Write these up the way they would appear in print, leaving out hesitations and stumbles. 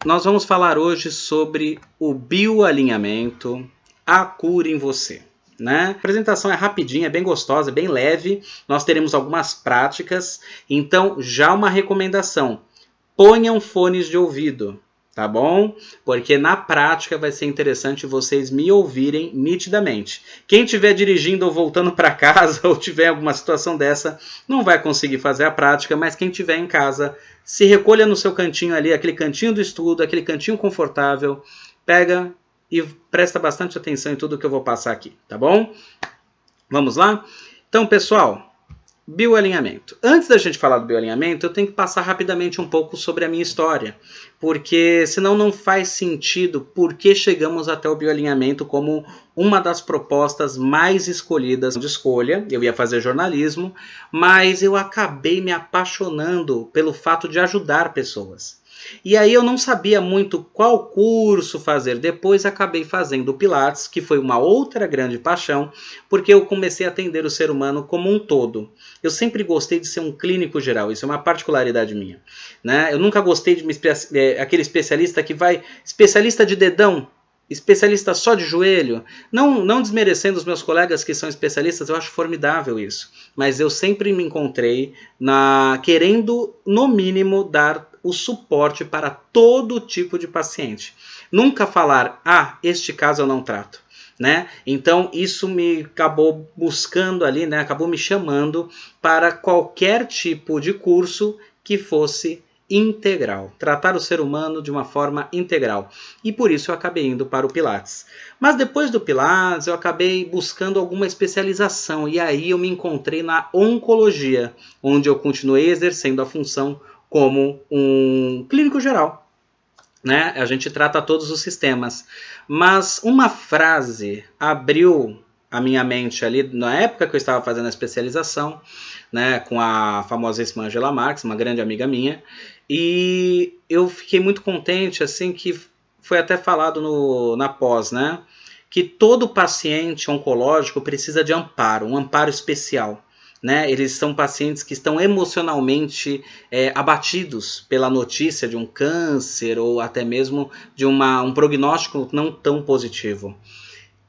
Nós vamos falar hoje sobre o bioalinhamento, a cura em você. Né? A apresentação é rapidinha, é bem gostosa, é bem leve. Nós teremos algumas práticas. Então, já uma recomendação: ponham fones de ouvido, tá bom? Porque na prática vai ser interessante vocês me ouvirem nitidamente. Quem estiver dirigindo ou voltando para casa ou tiver alguma situação dessa, não vai conseguir fazer a prática, mas quem estiver em casa, se recolha no seu cantinho ali, aquele cantinho do estudo, aquele cantinho confortável, pega e presta bastante atenção em tudo que eu vou passar aqui, tá bom? Vamos lá? Então, pessoal, bioalinhamento. Antes da gente falar do bioalinhamento, eu tenho que passar rapidamente um pouco sobre a minha história, porque senão não faz sentido por que chegamos até o bioalinhamento como uma das propostas mais escolhidas de escolha. Eu ia fazer jornalismo, mas eu acabei me apaixonando pelo fato de ajudar pessoas. E aí eu não sabia muito qual curso fazer. Depois acabei fazendo o Pilates, que foi uma outra grande paixão, porque eu comecei a atender o ser humano como um todo. Eu sempre gostei de ser um clínico geral, isso é uma particularidade minha. Né? Eu nunca gostei de aquele especialista que vai... especialista de dedão, especialista só de joelho. Não desmerecendo os meus colegas que são especialistas, eu acho formidável isso. Mas eu sempre me encontrei querendo, no mínimo, dar o suporte para todo tipo de paciente. Nunca falar, este caso eu não trato. Né? Então isso me acabou buscando ali, né? Acabou me chamando para qualquer tipo de curso que fosse integral, tratar o ser humano de uma forma integral. E por isso eu acabei indo para o Pilates. Mas depois do Pilates eu acabei buscando alguma especialização e aí eu me encontrei na oncologia, onde eu continuei exercendo a função como um clínico geral. Né? A gente trata todos os sistemas. Mas uma frase abriu a minha mente ali, na época que eu estava fazendo a especialização, né, com a famosíssima Angela Marx, uma grande amiga minha, e eu fiquei muito contente, assim, que foi até falado na pós, né, que todo paciente oncológico precisa de amparo, um amparo especial. Né? Eles são pacientes que estão emocionalmente abatidos pela notícia de um câncer ou até mesmo de um prognóstico não tão positivo.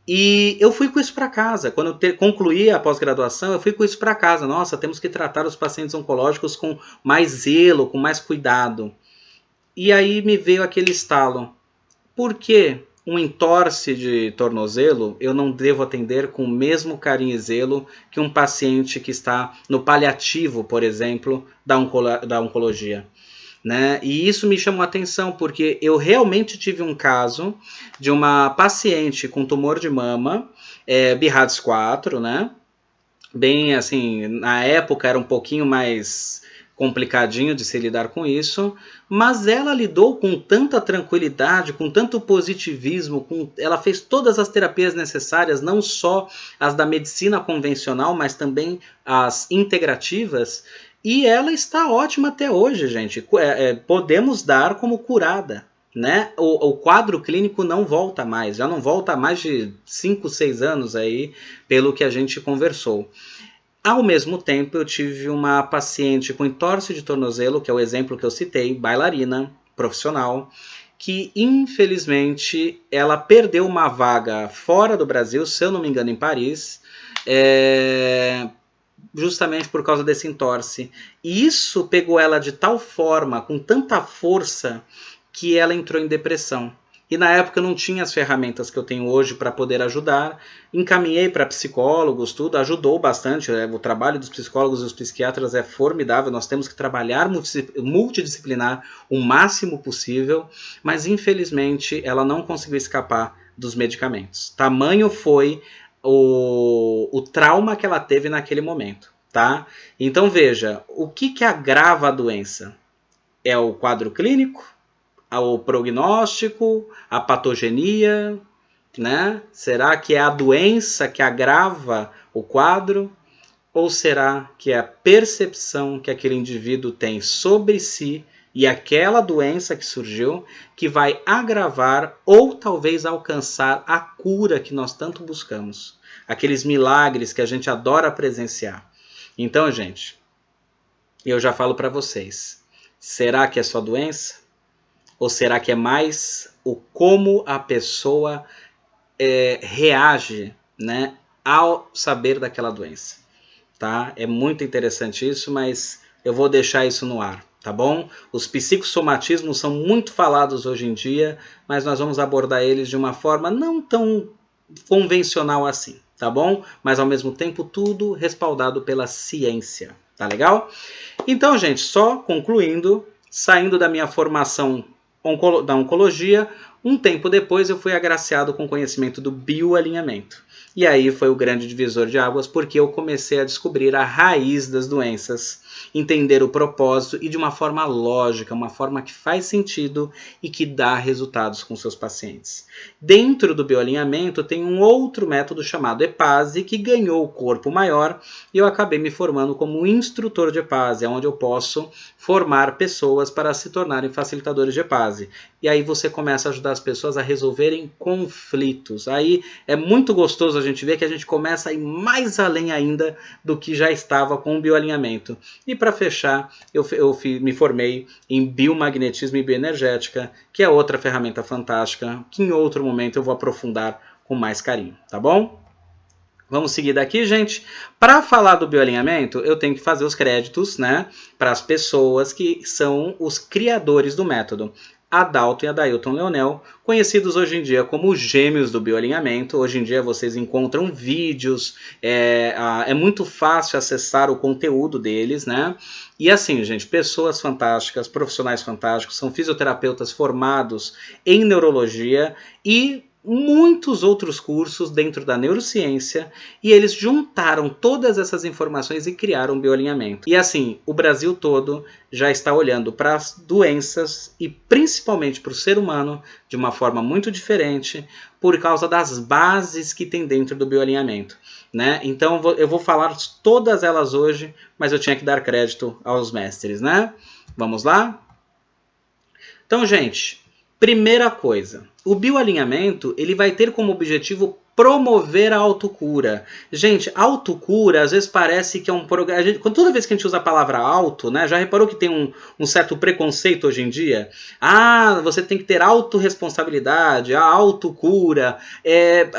E eu fui com isso para casa. Quando eu concluí a pós-graduação, eu fui com isso para casa. Nossa, temos que tratar os pacientes oncológicos com mais zelo, com mais cuidado. E aí me veio aquele estalo. Por que um entorse de tornozelo eu não devo atender com o mesmo carinho e zelo que um paciente que está no paliativo, por exemplo, da oncologia? Né? E isso me chamou a atenção, porque eu realmente tive um caso de uma paciente com tumor de mama, BRADS 4, né? Bem assim, na época era um pouquinho mais complicadinho de se lidar com isso, mas ela lidou com tanta tranquilidade, com tanto positivismo, ela fez todas as terapias necessárias, não só as da medicina convencional, mas também as integrativas, e ela está ótima até hoje, gente. Podemos dar como curada. Né? O quadro clínico não volta mais, já não volta há mais de 5, 6 anos aí, pelo que a gente conversou. Ao mesmo tempo, eu tive uma paciente com entorse de tornozelo, que é o exemplo que eu citei, bailarina, profissional, que infelizmente ela perdeu uma vaga fora do Brasil, se eu não me engano em Paris, justamente por causa desse entorse. E isso pegou ela de tal forma, com tanta força, que ela entrou em depressão. E na época eu não tinha as ferramentas que eu tenho hoje para poder ajudar. Encaminhei para psicólogos, tudo, ajudou bastante. O trabalho dos psicólogos e dos psiquiatras é formidável. Nós temos que trabalhar multidisciplinar o máximo possível, mas infelizmente ela não conseguiu escapar dos medicamentos. Tamanho foi o trauma que ela teve naquele momento. Tá? Então veja, o que agrava a doença? É o quadro clínico? O prognóstico, a patogenia, né? Será que é a doença que agrava o quadro? Ou será que é a percepção que aquele indivíduo tem sobre si e aquela doença que surgiu que vai agravar ou talvez alcançar a cura que nós tanto buscamos? Aqueles milagres que a gente adora presenciar. Então, gente, eu já falo para vocês. Será que é só doença? Ou será que é mais o como a pessoa reage, né, ao saber daquela doença? Tá? É muito interessante isso, mas eu vou deixar isso no ar, tá bom? Os psicossomatismos são muito falados hoje em dia, mas nós vamos abordar eles de uma forma não tão convencional assim, tá bom? Mas ao mesmo tempo tudo respaldado pela ciência, tá legal? Então, gente, só concluindo, saindo da minha formação da oncologia, um tempo depois eu fui agraciado com o conhecimento do bioalinhamento. E aí foi o grande divisor de águas, porque eu comecei a descobrir a raiz das doenças, entender o propósito e de uma forma lógica, uma forma que faz sentido e que dá resultados com seus pacientes. Dentro do bioalinhamento tem um outro método chamado EPASE, que ganhou o corpo maior, e eu acabei me formando como instrutor de EPASE, onde eu posso formar pessoas para se tornarem facilitadores de EPASE. E aí você começa a ajudar as pessoas a resolverem conflitos. Aí é muito gostoso a gente ver que a gente começa a ir mais além ainda do que já estava com o bioalinhamento. E para fechar, eu me formei em biomagnetismo e bioenergética, que é outra ferramenta fantástica, que em outro momento eu vou aprofundar com mais carinho, tá bom? Vamos seguir daqui, gente. Para falar do bioalinhamento, eu tenho que fazer os créditos, né, para as pessoas que são os criadores do método. Adalto e Adailton Leonel, conhecidos hoje em dia como gêmeos do bioalinhamento. Hoje em dia vocês encontram vídeos, é muito fácil acessar o conteúdo deles, né? E assim, gente, pessoas fantásticas, profissionais fantásticos, são fisioterapeutas formados em neurologia e muitos outros cursos dentro da neurociência, e eles juntaram todas essas informações e criaram o bioalinhamento. E assim, o Brasil todo já está olhando para as doenças e principalmente para o ser humano de uma forma muito diferente por causa das bases que tem dentro do bioalinhamento, né? Então eu vou falar todas elas hoje, mas eu tinha que dar crédito aos mestres, né? Vamos lá? Então, gente, primeira coisa, o bioalinhamento ele vai ter como objetivo promover a autocura. Gente, autocura às vezes parece que é um programa. Toda vez que a gente usa a palavra auto, né, já reparou que tem um certo preconceito hoje em dia? Ah, você tem que ter autorresponsabilidade, a autocura.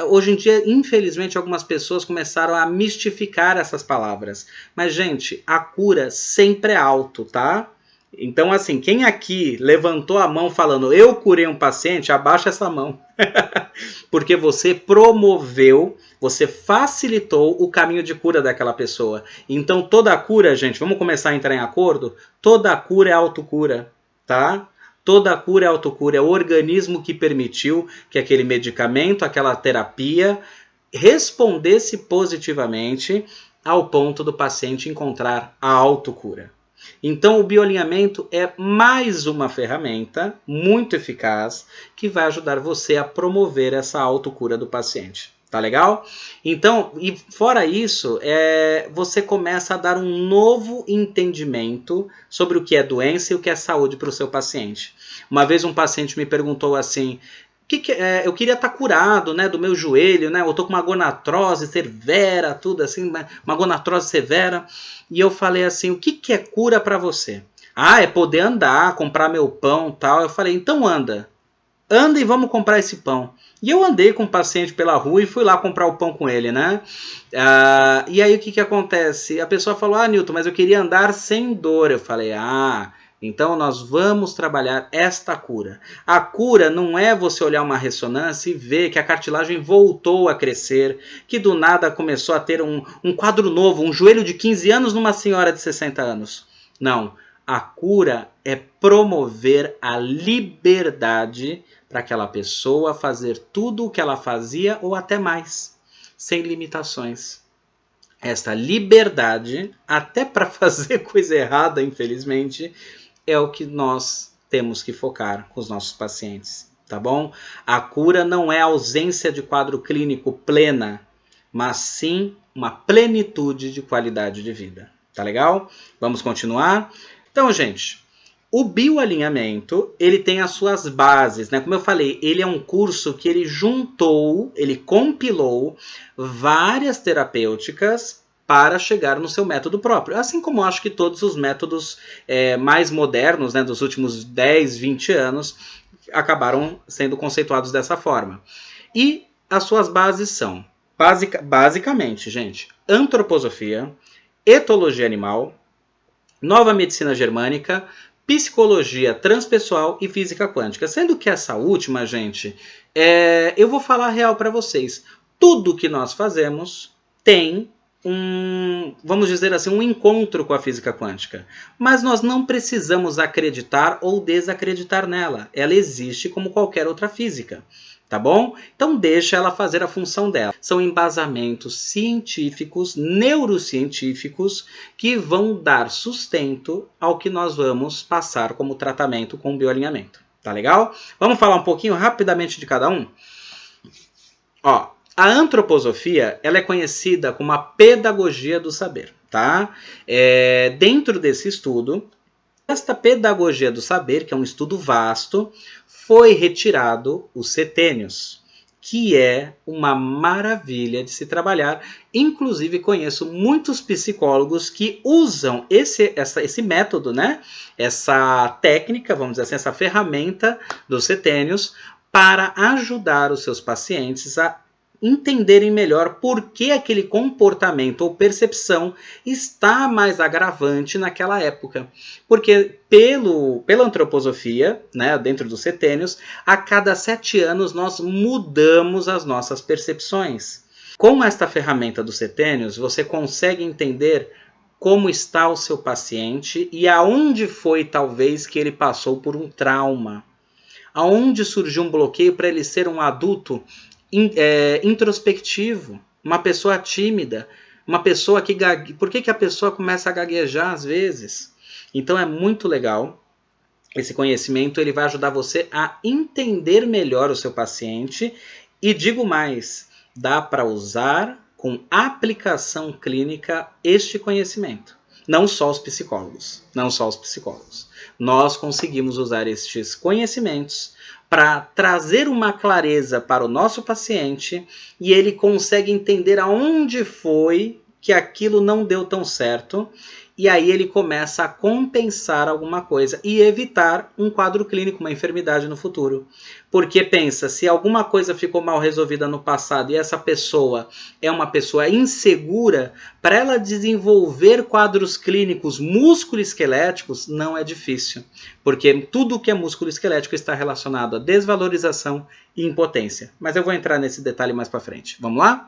Hoje em dia, infelizmente, algumas pessoas começaram a mistificar essas palavras. Mas, gente, a cura sempre é auto, tá? Então, assim, quem aqui levantou a mão falando eu curei um paciente, abaixa essa mão. Porque você promoveu, você facilitou o caminho de cura daquela pessoa. Então, toda a cura, gente, vamos começar a entrar em acordo? Toda a cura é autocura, tá? Toda a cura é autocura, é o organismo que permitiu que aquele medicamento, aquela terapia, respondesse positivamente ao ponto do paciente encontrar a autocura. Então o bioalinhamento é mais uma ferramenta muito eficaz que vai ajudar você a promover essa autocura do paciente. Tá legal? Então, e fora isso, você começa a dar um novo entendimento sobre o que é doença e o que é saúde para o seu paciente. Uma vez um paciente me perguntou assim, eu queria estar curado, né, do meu joelho, né, eu tô com uma gonatrose severa, tudo assim, uma gonatrose severa, e eu falei assim, o que é cura para você? Ah, é poder andar, comprar meu pão, tal. Eu falei, então anda e vamos comprar esse pão. E eu andei com o paciente pela rua e fui lá comprar o pão com ele, né? E aí o que acontece? A pessoa falou, Newton, mas eu queria andar sem dor. Eu falei, então nós vamos trabalhar esta cura. A cura não é você olhar uma ressonância e ver que a cartilagem voltou a crescer, que do nada começou a ter um quadro novo, um joelho de 15 anos numa senhora de 60 anos. Não, a cura é promover a liberdade para aquela pessoa fazer tudo o que ela fazia ou até mais, sem limitações. Esta liberdade, até para fazer coisa errada, infelizmente, é o que nós temos que focar com os nossos pacientes, tá bom? A cura não é a ausência de quadro clínico plena, mas sim uma plenitude de qualidade de vida, tá legal? Vamos continuar? Então, gente, o bioalinhamento, ele tem as suas bases, né? Como eu falei, ele é um curso que ele compilou várias terapêuticas para chegar no seu método próprio. Assim como eu acho que todos os métodos mais modernos, né, dos últimos 10, 20 anos, acabaram sendo conceituados dessa forma. E as suas bases são, basicamente, gente, antroposofia, etologia animal, nova medicina germânica, psicologia transpessoal e física quântica. Sendo que essa última, gente, eu vou falar a real para vocês. Tudo que nós fazemos tem vamos dizer assim, um encontro com a física quântica. Mas nós não precisamos acreditar ou desacreditar nela. Ela existe como qualquer outra física. Tá bom? Então deixa ela fazer a função dela. São embasamentos científicos, neurocientíficos, que vão dar sustento ao que nós vamos passar como tratamento com o bioalinhamento. Tá legal? Vamos falar um pouquinho rapidamente de cada um? Ó, a antroposofia, ela é conhecida como a pedagogia do saber, tá? Dentro desse estudo, esta pedagogia do saber, que é um estudo vasto, foi retirado os setênios, que é uma maravilha de se trabalhar. Inclusive, conheço muitos psicólogos que usam esse método, né? Essa técnica, vamos dizer assim, essa ferramenta dos setênios, para ajudar os seus pacientes a entenderem melhor por que aquele comportamento ou percepção está mais agravante naquela época. Porque pela antroposofia, né, dentro dos setênios, a cada 7 anos nós mudamos as nossas percepções. Com esta ferramenta dos setênios, você consegue entender como está o seu paciente e aonde foi talvez que ele passou por um trauma. Aonde surgiu um bloqueio para ele ser um adulto introspectivo, uma pessoa tímida, uma pessoa que por que a pessoa começa a gaguejar às vezes? Então é muito legal. Esse conhecimento ele vai ajudar você a entender melhor o seu paciente e digo mais, dá para usar com aplicação clínica este conhecimento. Não só os psicólogos, não só os psicólogos. Nós conseguimos usar estes conhecimentos para trazer uma clareza para o nosso paciente e ele consegue entender aonde foi que aquilo não deu tão certo e aí ele começa a compensar alguma coisa e evitar um quadro clínico, uma enfermidade no futuro. Porque pensa, se alguma coisa ficou mal resolvida no passado e essa pessoa é uma pessoa insegura, para ela desenvolver quadros clínicos músculo-esqueléticos não é difícil. Porque tudo que é músculo-esquelético está relacionado a desvalorização e impotência. Mas eu vou entrar nesse detalhe mais para frente. Vamos lá?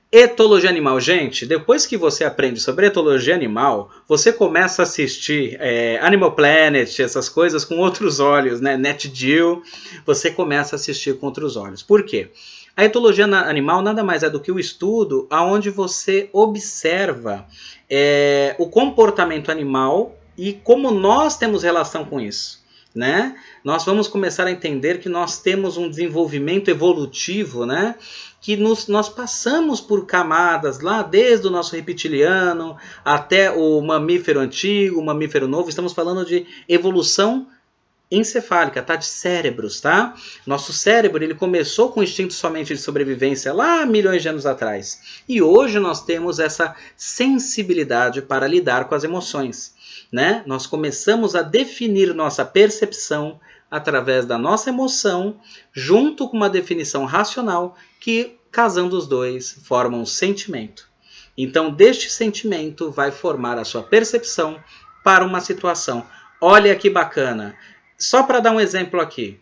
Etologia animal, gente, depois que você aprende sobre etologia animal, você começa a assistir Animal Planet, essas coisas com outros olhos, né? Nat Geo, você começa a assistir com outros olhos. Por quê? A etologia animal nada mais é do que o estudo onde você observa o comportamento animal e como nós temos relação com isso. Né? Nós vamos começar a entender que nós temos um desenvolvimento evolutivo, né? Que nós passamos por camadas lá desde o nosso reptiliano até o mamífero antigo, o mamífero novo. Estamos falando de evolução encefálica, tá? De cérebros, tá? Nosso cérebro ele começou com instinto somente de sobrevivência lá milhões de anos atrás. E hoje nós temos essa sensibilidade para lidar com as emoções. Né? Nós começamos a definir nossa percepção através da nossa emoção, junto com uma definição racional que, casando os dois, formam um sentimento. Então, deste sentimento vai formar a sua percepção para uma situação. Olha que bacana! Só para dar um exemplo aqui.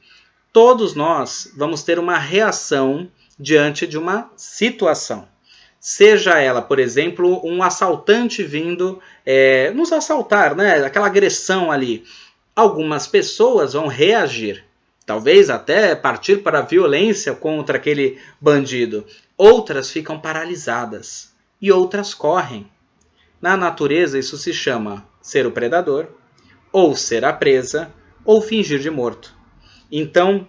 Todos nós vamos ter uma reação diante de uma situação. Seja ela, por exemplo, um assaltante vindo nos assaltar, né? Aquela agressão ali. Algumas pessoas vão reagir, talvez até partir para a violência contra aquele bandido. Outras ficam paralisadas e outras correm. Na natureza isso se chama ser o predador, ou ser a presa, ou fingir de morto. Então,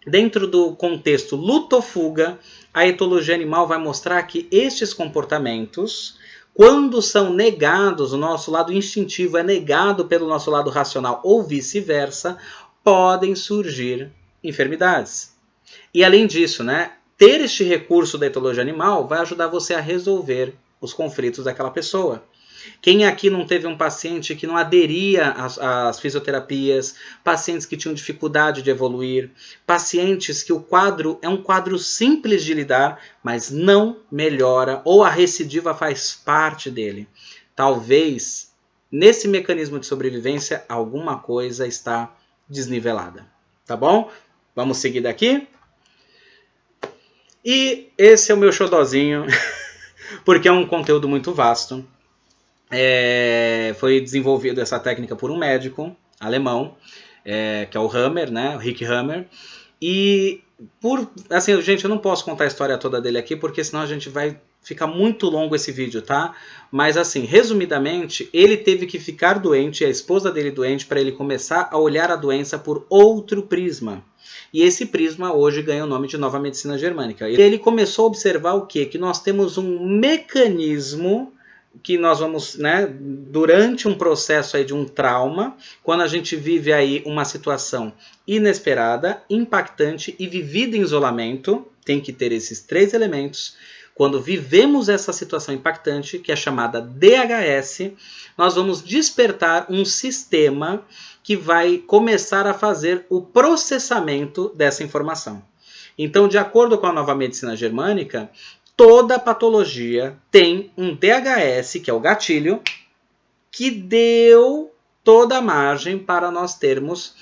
dentro do contexto luta ou fuga, a etologia animal vai mostrar que estes comportamentos, quando são negados, o nosso lado instintivo é negado pelo nosso lado racional ou vice-versa, podem surgir enfermidades. E além disso, né, ter este recurso da etologia animal vai ajudar você a resolver os conflitos daquela pessoa. Quem aqui não teve um paciente que não aderia às fisioterapias, pacientes que tinham dificuldade de evoluir, pacientes que o quadro é um quadro simples de lidar, mas não melhora, ou a recidiva faz parte dele. Talvez, nesse mecanismo de sobrevivência, alguma coisa está desnivelada. Tá bom? Vamos seguir daqui? E esse é o meu xodózinho, porque é um conteúdo muito vasto. Foi desenvolvido essa técnica por um médico alemão, que é o Hammer, né? O Rick Hammer. E, assim, gente, eu não posso contar a história toda dele aqui, porque senão a gente vai ficar muito longo esse vídeo, tá? Mas, assim, resumidamente, ele teve que ficar doente, a esposa dele doente, para ele começar a olhar a doença por outro prisma. E esse prisma hoje ganha o nome de Nova Medicina Germânica. E ele começou a observar o quê? Que nós temos um mecanismo que nós vamos, né, durante um processo aí de um trauma, quando a gente vive aí uma situação inesperada, impactante e vivida em isolamento, tem que ter esses 3 elementos. Quando vivemos essa situação impactante, que é chamada DHS, nós vamos despertar um sistema que vai começar a fazer o processamento dessa informação. Então, de acordo com a Nova Medicina Germânica, toda patologia tem um DHS, que é o gatilho, que deu toda a margem para nós termos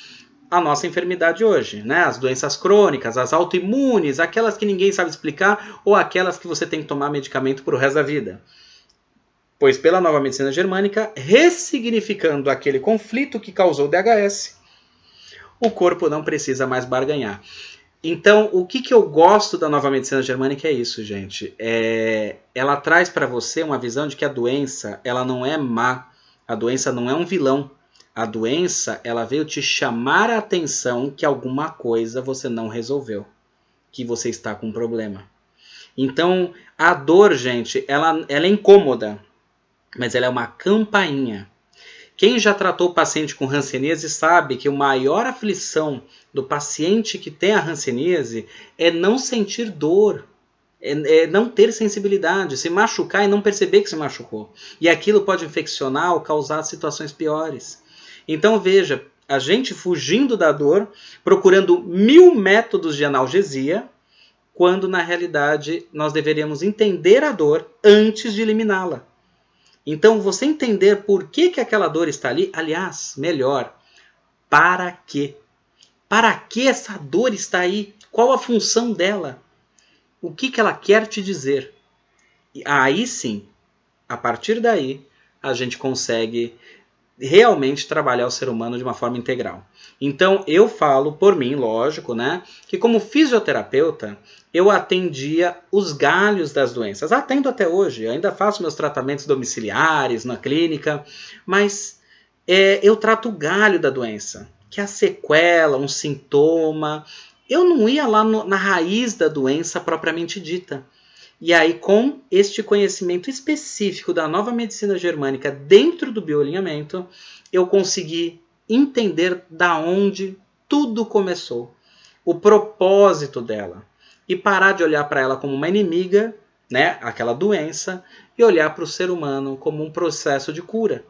a nossa enfermidade hoje, né? As doenças crônicas, as autoimunes, aquelas que ninguém sabe explicar ou aquelas que você tem que tomar medicamento para o resto da vida. Pois pela Nova Medicina Germânica, ressignificando aquele conflito que causou o DHS, o corpo não precisa mais barganhar. Então, o que eu gosto da Nova Medicina Germânica é isso, gente. Ela traz para você uma visão de que a doença ela não é má, a doença não é um vilão. A doença ela veio te chamar a atenção que alguma coisa você não resolveu, que você está com um problema. Então, a dor, gente, ela é incômoda, mas ela é uma campainha. Quem já tratou o paciente com hanseníase sabe que a maior aflição do paciente que tem a hanseníase é não sentir dor, é não ter sensibilidade, se machucar e não perceber que se machucou. E aquilo pode infeccionar ou causar situações piores. Então veja, a gente fugindo da dor, procurando 1000 métodos de analgesia, quando na realidade nós deveríamos entender a dor antes de eliminá-la. Então, você entender por que aquela dor está ali, aliás, melhor, para quê? Para que essa dor está aí? Qual a função dela? O que ela quer te dizer? E aí sim, a partir daí, a gente consegue realmente trabalhar o ser humano de uma forma integral. Então, eu falo por mim, lógico, né, que como fisioterapeuta, eu atendia os galhos das doenças. Atendo até hoje, ainda faço meus tratamentos domiciliares na clínica, mas eu trato o galho da doença, que é a sequela, um sintoma. Eu não ia lá na raiz da doença propriamente dita. E aí, com este conhecimento específico da Nova Medicina Germânica dentro do bioalinhamento, eu consegui entender da onde tudo começou, o propósito dela, e parar de olhar para ela como uma inimiga, né, aquela doença, e olhar para o ser humano como um processo de cura.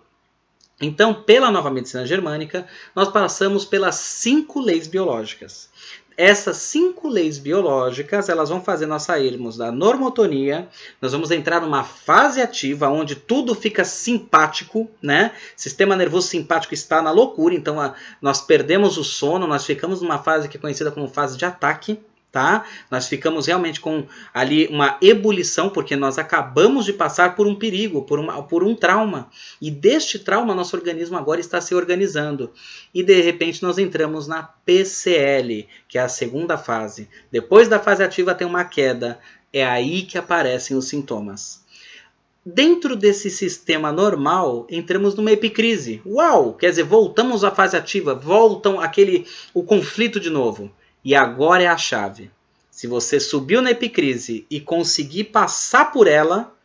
Então, pela Nova Medicina Germânica, nós passamos pelas 5 leis biológicas. Essas 5 leis biológicas, elas vão fazer nós sairmos da normotonia, nós vamos entrar numa fase ativa, onde tudo fica simpático, né? Sistema nervoso simpático está na loucura, então nós perdemos o sono, nós ficamos numa fase que é conhecida como fase de ataque, tá? Nós ficamos realmente com ali uma ebulição, porque nós acabamos de passar por um perigo, por um trauma. E deste trauma, nosso organismo agora está se organizando. E de repente nós entramos na PCL, que é a segunda fase. Depois da fase ativa tem uma queda. É aí que aparecem os sintomas. Dentro desse sistema normal, entramos numa epicrise. Uau! Quer dizer, voltamos à fase ativa, voltam o conflito de novo. E agora é a chave. Se você subiu na epicrise e conseguir passar por ela,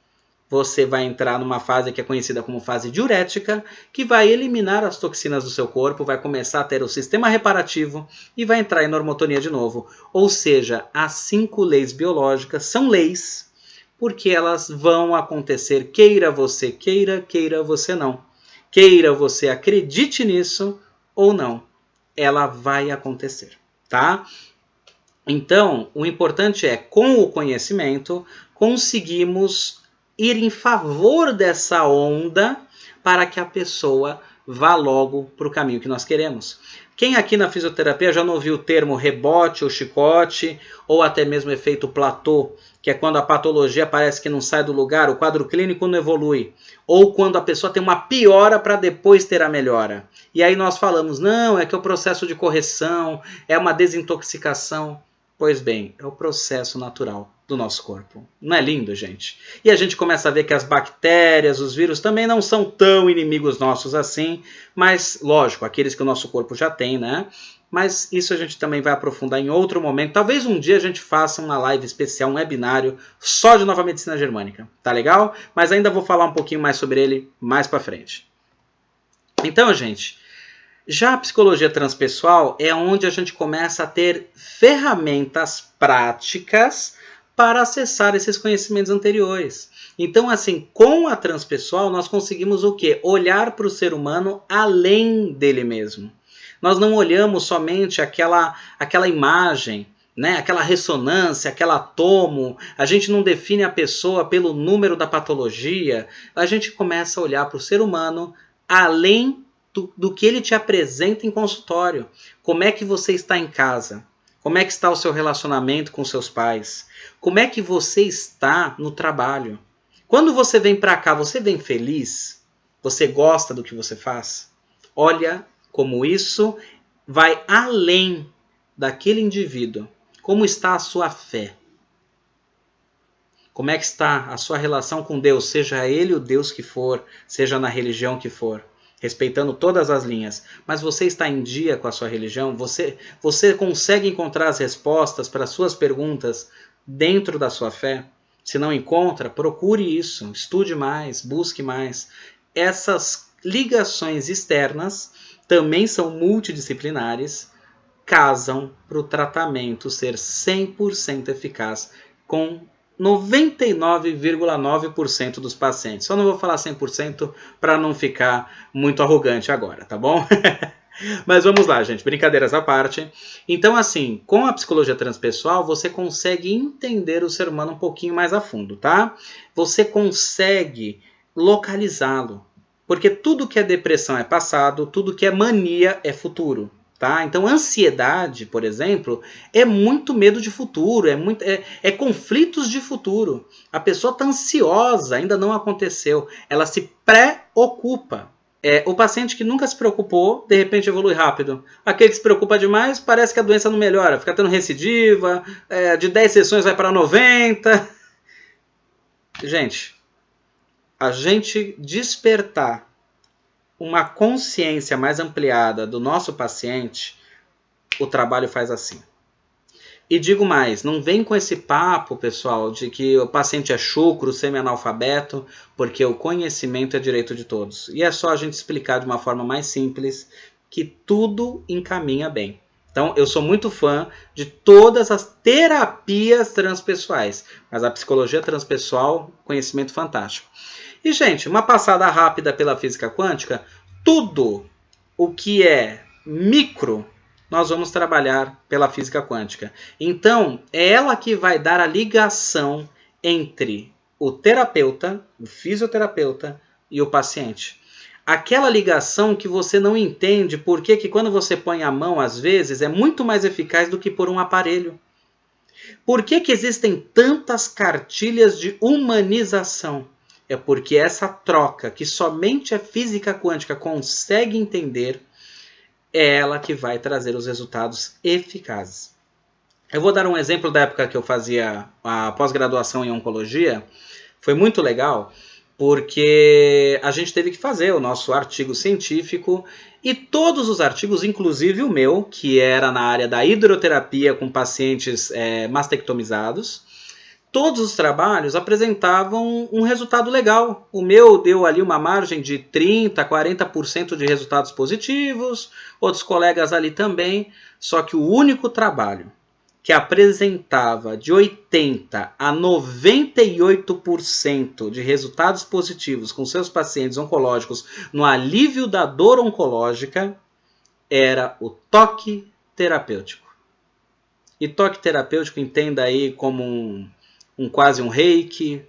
você vai entrar numa fase que é conhecida como fase diurética, que vai eliminar as toxinas do seu corpo, vai começar a ter o sistema reparativo e vai entrar em normotonia de novo. Ou seja, as 5 leis biológicas são leis, porque elas vão acontecer queira você queira, queira você não. Queira você acredite nisso ou não, ela vai acontecer, tá? Então, o importante é, com o conhecimento, conseguimos ir em favor dessa onda para que a pessoa vá logo para o caminho que nós queremos. Quem aqui na fisioterapia já não ouviu o termo rebote ou chicote, ou até mesmo efeito platô, que é quando a patologia parece que não sai do lugar, o quadro clínico não evolui, ou quando a pessoa tem uma piora para depois ter a melhora. E aí nós falamos, não, é que é o processo de correção, é uma desintoxicação. Pois bem, é o processo natural do nosso corpo. Não é lindo, gente? E a gente começa a ver que as bactérias, os vírus também não são tão inimigos nossos assim, mas, lógico, aqueles que o nosso corpo já tem, né? Mas isso a gente também vai aprofundar em outro momento. Talvez um dia a gente faça uma live especial, um webinário só de nova medicina germânica. Tá legal? Mas ainda vou falar um pouquinho mais sobre ele mais pra frente. Então, gente, já a psicologia transpessoal é onde a gente começa a ter ferramentas práticas para acessar esses conhecimentos anteriores. Então, assim, com a transpessoal, nós conseguimos o quê? Olhar para o ser humano além dele mesmo. Nós não olhamos somente aquela imagem, né? Aquela ressonância, aquela tomo. A gente não define a pessoa pelo número da patologia. A gente começa a olhar para o ser humano além do que ele te apresenta em consultório. Como é que você está em casa? Como é que está o seu relacionamento com seus pais? Como é que você está no trabalho? Quando você vem para cá, você vem feliz? Você gosta do que você faz? Olha como isso vai além daquele indivíduo. Como está a sua fé? Como é que está a sua relação com Deus? Seja ele o Deus que for, seja na religião que for. Respeitando todas as linhas, mas você está em dia com a sua religião? Você consegue encontrar as respostas para as suas perguntas dentro da sua fé? Se não encontra, procure isso, estude mais, busque mais. Essas ligações externas também são multidisciplinares, casam para o tratamento ser 100% eficaz com 99,9% dos pacientes. Só não vou falar 100% para não ficar muito arrogante agora, tá bom? Mas vamos lá, gente, brincadeiras à parte. Então, assim, com a psicologia transpessoal, você consegue entender o ser humano um pouquinho mais a fundo, tá? Você consegue localizá-lo. Porque tudo que é depressão é passado, tudo que é mania é futuro. Tá? Então, ansiedade, por exemplo, é muito medo de futuro, é conflitos de futuro. A pessoa está ansiosa, ainda não aconteceu, ela se preocupa. O paciente que nunca se preocupou, de repente evolui rápido. Aquele que se preocupa demais, parece que a doença não melhora, fica tendo recidiva, de 10 sessões vai para 90. Gente, a gente despertar uma consciência mais ampliada do nosso paciente, o trabalho faz assim. E digo mais, não vem com esse papo, pessoal, de que o paciente é chucro, semi-analfabeto, porque o conhecimento é direito de todos. E é só a gente explicar de uma forma mais simples que tudo encaminha bem. Então, eu sou muito fã de todas as terapias transpessoais, mas a psicologia transpessoal, conhecimento fantástico. E, gente, uma passada rápida pela física quântica, tudo o que é micro, nós vamos trabalhar pela física quântica. Então, é ela que vai dar a ligação entre o terapeuta, o fisioterapeuta e o paciente. Aquela ligação que você não entende porque que quando você põe a mão, às vezes, é muito mais eficaz do que por um aparelho. Por que que existem tantas cartilhas de humanização? É porque essa troca, que somente a física quântica consegue entender, é ela que vai trazer os resultados eficazes. Eu vou dar um exemplo da época que eu fazia a pós-graduação em oncologia. Foi muito legal, porque a gente teve que fazer o nosso artigo científico e todos os artigos, inclusive o meu, que era na área da hidroterapia com pacientes mastectomizados, Todos os trabalhos apresentavam um resultado legal. O meu deu ali uma margem de 30%, 40% de resultados positivos, outros colegas ali também. Só que o único trabalho que apresentava de 80% a 98% de resultados positivos com seus pacientes oncológicos no alívio da dor oncológica era o toque terapêutico. E toque terapêutico, entenda aí como quase um reiki,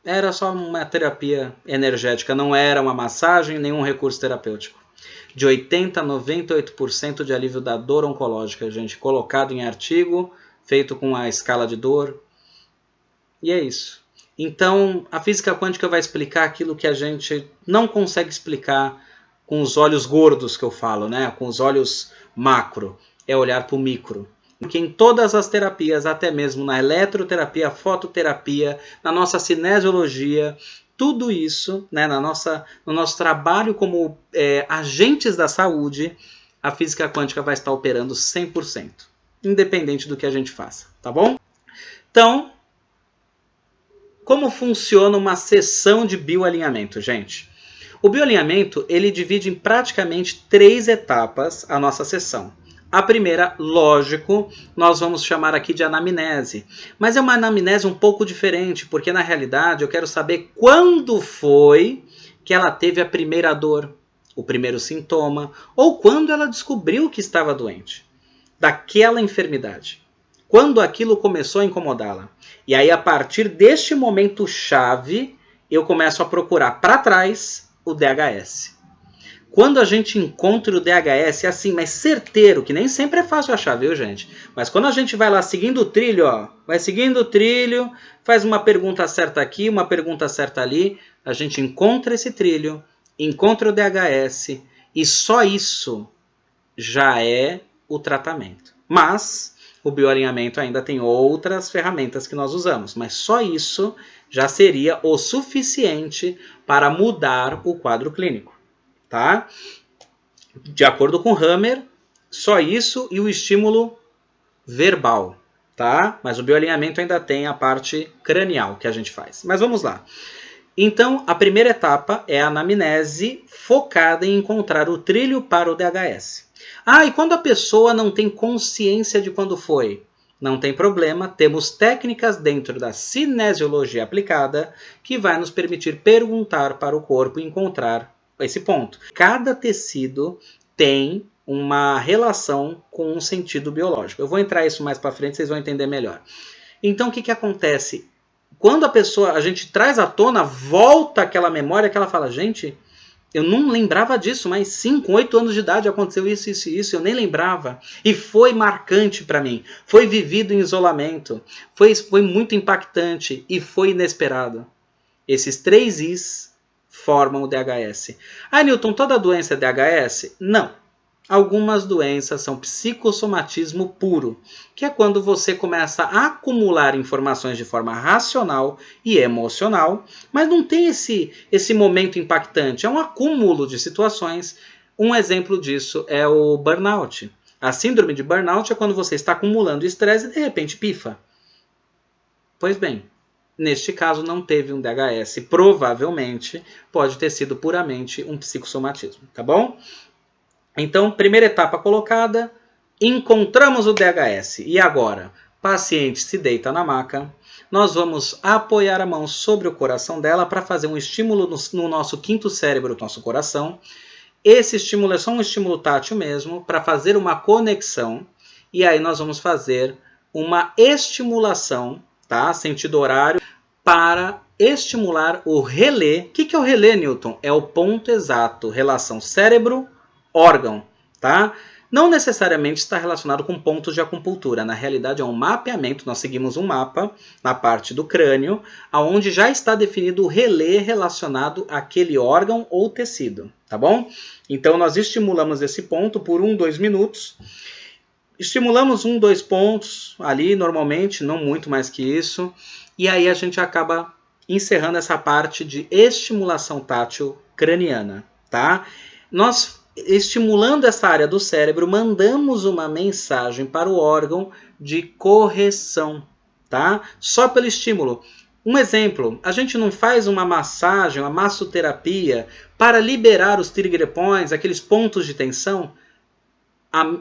era só uma terapia energética, não era uma massagem, nenhum recurso terapêutico. De 80% a 98% de alívio da dor oncológica, gente, colocado em artigo, feito com a escala de dor. E é isso. Então, a física quântica vai explicar aquilo que a gente não consegue explicar com os olhos gordos que eu falo, né? Com os olhos macro. É olhar para o micro. Porque em todas as terapias, até mesmo na eletroterapia, fototerapia, na nossa cinesiologia, tudo isso, né, no nosso trabalho como agentes da saúde, a física quântica vai estar operando 100%, independente do que a gente faça, tá bom? Então, como funciona uma sessão de bioalinhamento, gente? O bioalinhamento, ele divide em praticamente 3 etapas a nossa sessão. A primeira, lógico, nós vamos chamar aqui de anamnese. Mas é uma anamnese um pouco diferente, porque na realidade eu quero saber quando foi que ela teve a primeira dor, o primeiro sintoma, ou quando ela descobriu que estava doente, daquela enfermidade. Quando aquilo começou a incomodá-la. E aí, a partir deste momento chave, eu começo a procurar para trás o DHS. Quando a gente encontra o DHS, é assim, mas certeiro, que nem sempre é fácil achar, viu, gente? Mas quando a gente vai lá seguindo o trilho, ó, vai seguindo o trilho, faz uma pergunta certa aqui, uma pergunta certa ali, a gente encontra esse trilho, encontra o DHS, e só isso já é o tratamento. Mas o bioalinhamento ainda tem outras ferramentas que nós usamos, mas só isso já seria o suficiente para mudar o quadro clínico. Tá? De acordo com Hammer, só isso e o estímulo verbal, tá? Mas o bioalinhamento ainda tem a parte cranial que a gente faz. Mas vamos lá. Então, a primeira etapa é a anamnese focada em encontrar o trilho para o DHS. E quando a pessoa não tem consciência de quando foi? Não tem problema, temos técnicas dentro da cinesiologia aplicada que vai nos permitir perguntar para o corpo e encontrar esse ponto. Cada tecido tem uma relação com um sentido biológico. Eu vou entrar isso mais para frente, vocês vão entender melhor. Então, o que acontece? Quando a gente traz à tona, volta aquela memória que ela fala, gente, eu não lembrava disso, mas sim, com 8 anos de idade aconteceu isso, isso e isso, eu nem lembrava. E foi marcante para mim, foi vivido em isolamento, foi muito impactante e foi inesperado. Esses 3 Is formam o DHS. Newton, toda doença é DHS? Não. Algumas doenças são psicossomatismo puro, que é quando você começa a acumular informações de forma racional e emocional, mas não tem esse momento impactante, é um acúmulo de situações. Um exemplo disso é o burnout. A síndrome de burnout é quando você está acumulando estresse e de repente pifa. Pois bem, neste caso não teve um DHS, provavelmente pode ter sido puramente um psicossomatismo, tá bom? Então, primeira etapa colocada, encontramos o DHS. E agora, paciente se deita na maca, nós vamos apoiar a mão sobre o coração dela para fazer um estímulo no nosso quinto cérebro, nosso coração. Esse estímulo é só um estímulo tátil mesmo, para fazer uma conexão. E aí nós vamos fazer uma estimulação, tá? Sentido horário, para estimular o relé. O que é o relé, Newton? É o ponto exato, relação cérebro-órgão, tá? Não necessariamente está relacionado com pontos de acupuntura. Na realidade, é um mapeamento. Nós seguimos um mapa na parte do crânio, onde já está definido o relé relacionado àquele órgão ou tecido, tá bom? Então, nós estimulamos esse ponto por 1-2 minutos. Estimulamos 1-2 pontos ali, normalmente, não muito mais que isso. E aí a gente acaba encerrando essa parte de estimulação tátil craniana, tá? Nós, estimulando essa área do cérebro, mandamos uma mensagem para o órgão de correção. tá? Só pelo estímulo. Um exemplo, a gente não faz uma massagem, uma massoterapia para liberar os trigger points, aqueles pontos de tensão?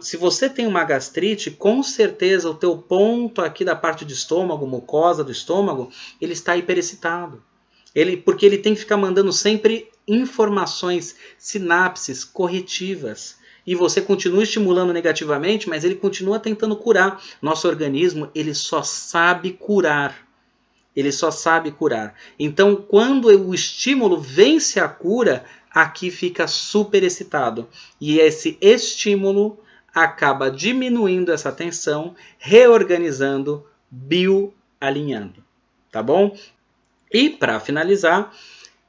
Se você tem uma gastrite, com certeza o teu ponto aqui da parte de estômago, mucosa do estômago, ele está hiperexcitado. Porque ele tem que ficar mandando sempre informações, sinapses corretivas. E você continua estimulando negativamente, mas ele continua tentando curar. Nosso organismo, ele só sabe curar. Ele só sabe curar. Então, quando o estímulo vence a cura, aqui fica super excitado. E esse estímulo acaba diminuindo essa tensão, reorganizando, bioalinhando. Tá bom? E, para finalizar,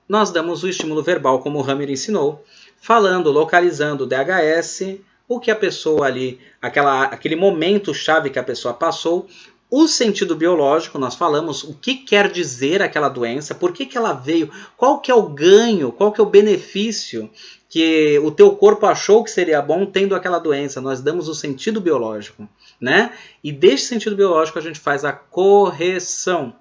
nós damos o estímulo verbal, como o Hammer ensinou, falando, localizando o DHS, o que a pessoa ali, aquele momento chave que a pessoa passou. O sentido biológico, nós falamos o que quer dizer aquela doença, por que ela veio, qual que é o ganho, qual que é o benefício que o teu corpo achou que seria bom tendo aquela doença. Nós damos o sentido biológico, né? E deste sentido biológico a gente faz a correção,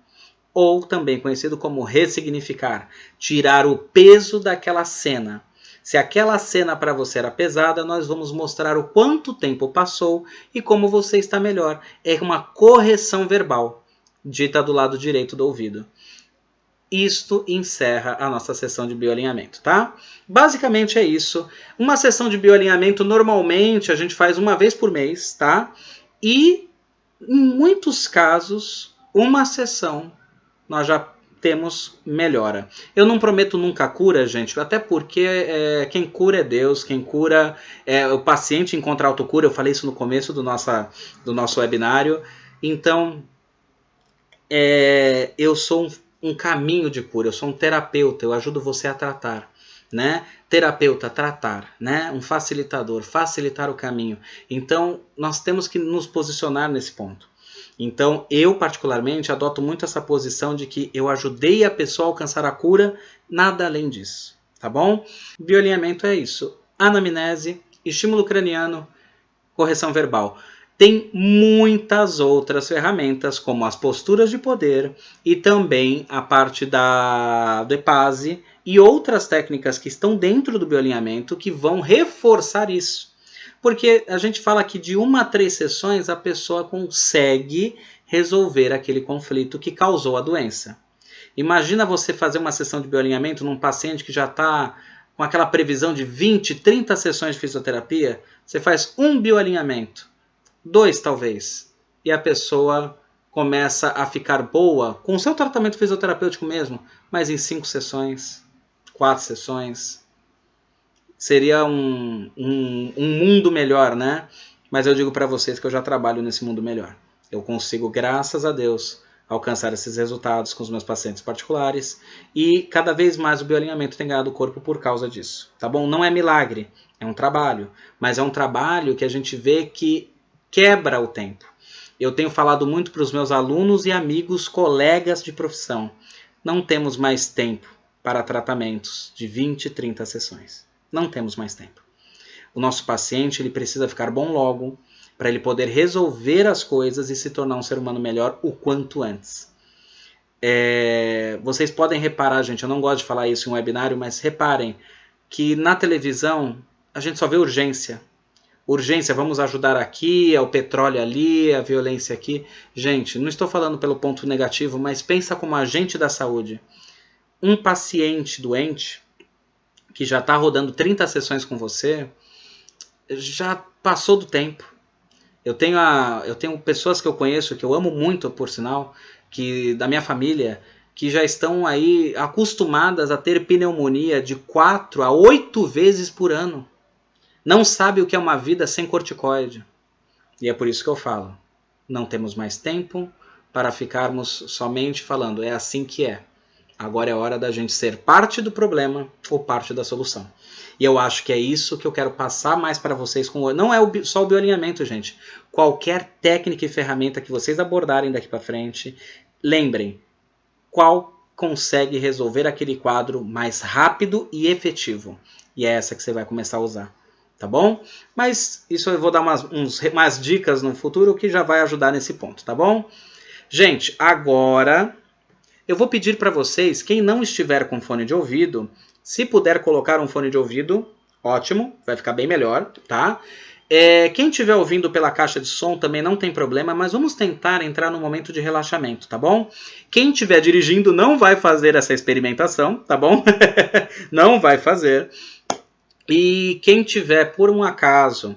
ou também conhecido como ressignificar, tirar o peso daquela cena. Se aquela cena para você era pesada, nós vamos mostrar o quanto tempo passou e como você está melhor. É uma correção verbal, dita do lado direito do ouvido. Isto encerra a nossa sessão de bioalinhamento, tá? Basicamente é isso. Uma sessão de bioalinhamento, normalmente, a gente faz uma vez por mês, tá? E, em muitos casos, uma sessão nós já temos melhora. Eu não prometo nunca cura, gente, até porque quem cura é Deus, quem cura é o paciente encontra autocura. Eu falei isso no começo do nosso webinário. Então, eu sou um caminho de cura, eu sou um terapeuta, eu ajudo você a tratar, né? Terapeuta, tratar, né? Um facilitador, facilitar o caminho. Então, nós temos que nos posicionar nesse ponto. Então, eu particularmente adoto muito essa posição de que eu ajudei a pessoa a alcançar a cura, nada além disso, tá bom? Bioalinhamento é isso. Anamnese, estímulo craniano, correção verbal. Tem muitas outras ferramentas, como as posturas de poder e também a parte do EPASE e outras técnicas que estão dentro do bioalinhamento que vão reforçar isso. Porque a gente fala que de 1 a 3 sessões a pessoa consegue resolver aquele conflito que causou a doença. Imagina você fazer uma sessão de bioalinhamento num paciente que já está com aquela previsão de 20, 30 sessões de fisioterapia. Você faz um bioalinhamento, 2 talvez, e a pessoa começa a ficar boa com o seu tratamento fisioterapêutico mesmo, mas em 5 sessões, 4 sessões. Seria um mundo melhor, né? Mas eu digo para vocês que eu já trabalho nesse mundo melhor. Eu consigo, graças a Deus, alcançar esses resultados com os meus pacientes particulares e cada vez mais o bioalinhamento tem ganhado o corpo por causa disso, tá bom? Não é milagre, é um trabalho, mas é um trabalho que a gente vê que quebra o tempo. Eu tenho falado muito para os meus alunos e amigos, colegas de profissão. Não temos mais tempo para tratamentos de 20, 30 sessões. Não temos mais tempo. O nosso paciente ele precisa ficar bom logo para ele poder resolver as coisas e se tornar um ser humano melhor o quanto antes. Vocês podem reparar, gente, eu não gosto de falar isso em um webinário, mas reparem que na televisão a gente só vê urgência. Urgência, vamos ajudar aqui, é o petróleo ali, a violência aqui. Gente, não estou falando pelo ponto negativo, mas pensa como agente da saúde. Um paciente doente que já está rodando 30 sessões com você, já passou do tempo. Eu tenho pessoas que eu conheço, que eu amo muito, por sinal, da minha família, que já estão aí acostumadas a ter pneumonia de 4 a 8 vezes por ano. Não sabe o que é uma vida sem corticoide. E é por isso que eu falo, não temos mais tempo para ficarmos somente falando, é assim que é. Agora é hora da gente ser parte do problema ou parte da solução. E eu acho que é isso que eu quero passar mais para vocês. Não é só o bioalinhamento, gente. Qualquer técnica e ferramenta que vocês abordarem daqui para frente, lembrem, qual consegue resolver aquele quadro mais rápido e efetivo. E é essa que você vai começar a usar. Tá bom? Mas isso eu vou dar umas dicas no futuro que já vai ajudar nesse ponto, tá bom? Gente, agora eu vou pedir para vocês, quem não estiver com fone de ouvido, se puder colocar um fone de ouvido, ótimo, vai ficar bem melhor, tá? Quem estiver ouvindo pela caixa de som também não tem problema, mas vamos tentar entrar no momento de relaxamento, tá bom? Quem estiver dirigindo não vai fazer essa experimentação, tá bom? Não vai fazer. E quem tiver, por um acaso,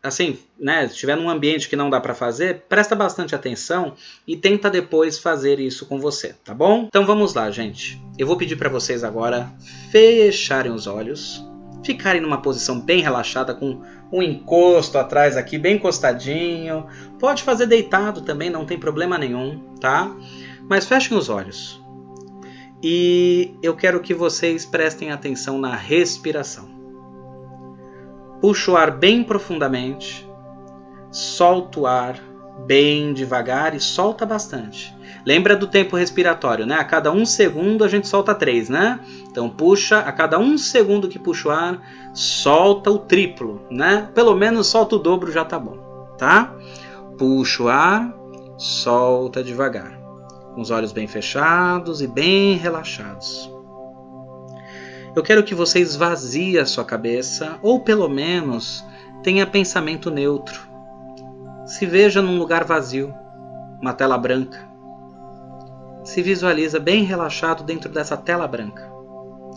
assim, né, se estiver num ambiente que não dá para fazer, presta bastante atenção e tenta depois fazer isso com você, tá bom? Então vamos lá, gente. Eu vou pedir para vocês agora fecharem os olhos, ficarem numa posição bem relaxada, com um encosto atrás aqui, bem encostadinho. Pode fazer deitado também, não tem problema nenhum, tá? Mas fechem os olhos. E eu quero que vocês prestem atenção na respiração. Puxa o ar bem profundamente, solta o ar bem devagar e solta bastante. Lembra do tempo respiratório, né? A cada 1 segundo a gente solta 3, né? Então puxa, a cada 1 segundo que puxa o ar, solta o triplo, né? Pelo menos solta o dobro, já tá bom, tá? Puxa o ar, solta devagar, com os olhos bem fechados e bem relaxados. Eu quero que você esvazie a sua cabeça, ou pelo menos tenha pensamento neutro. Se veja num lugar vazio, uma tela branca. Se visualiza bem relaxado dentro dessa tela branca,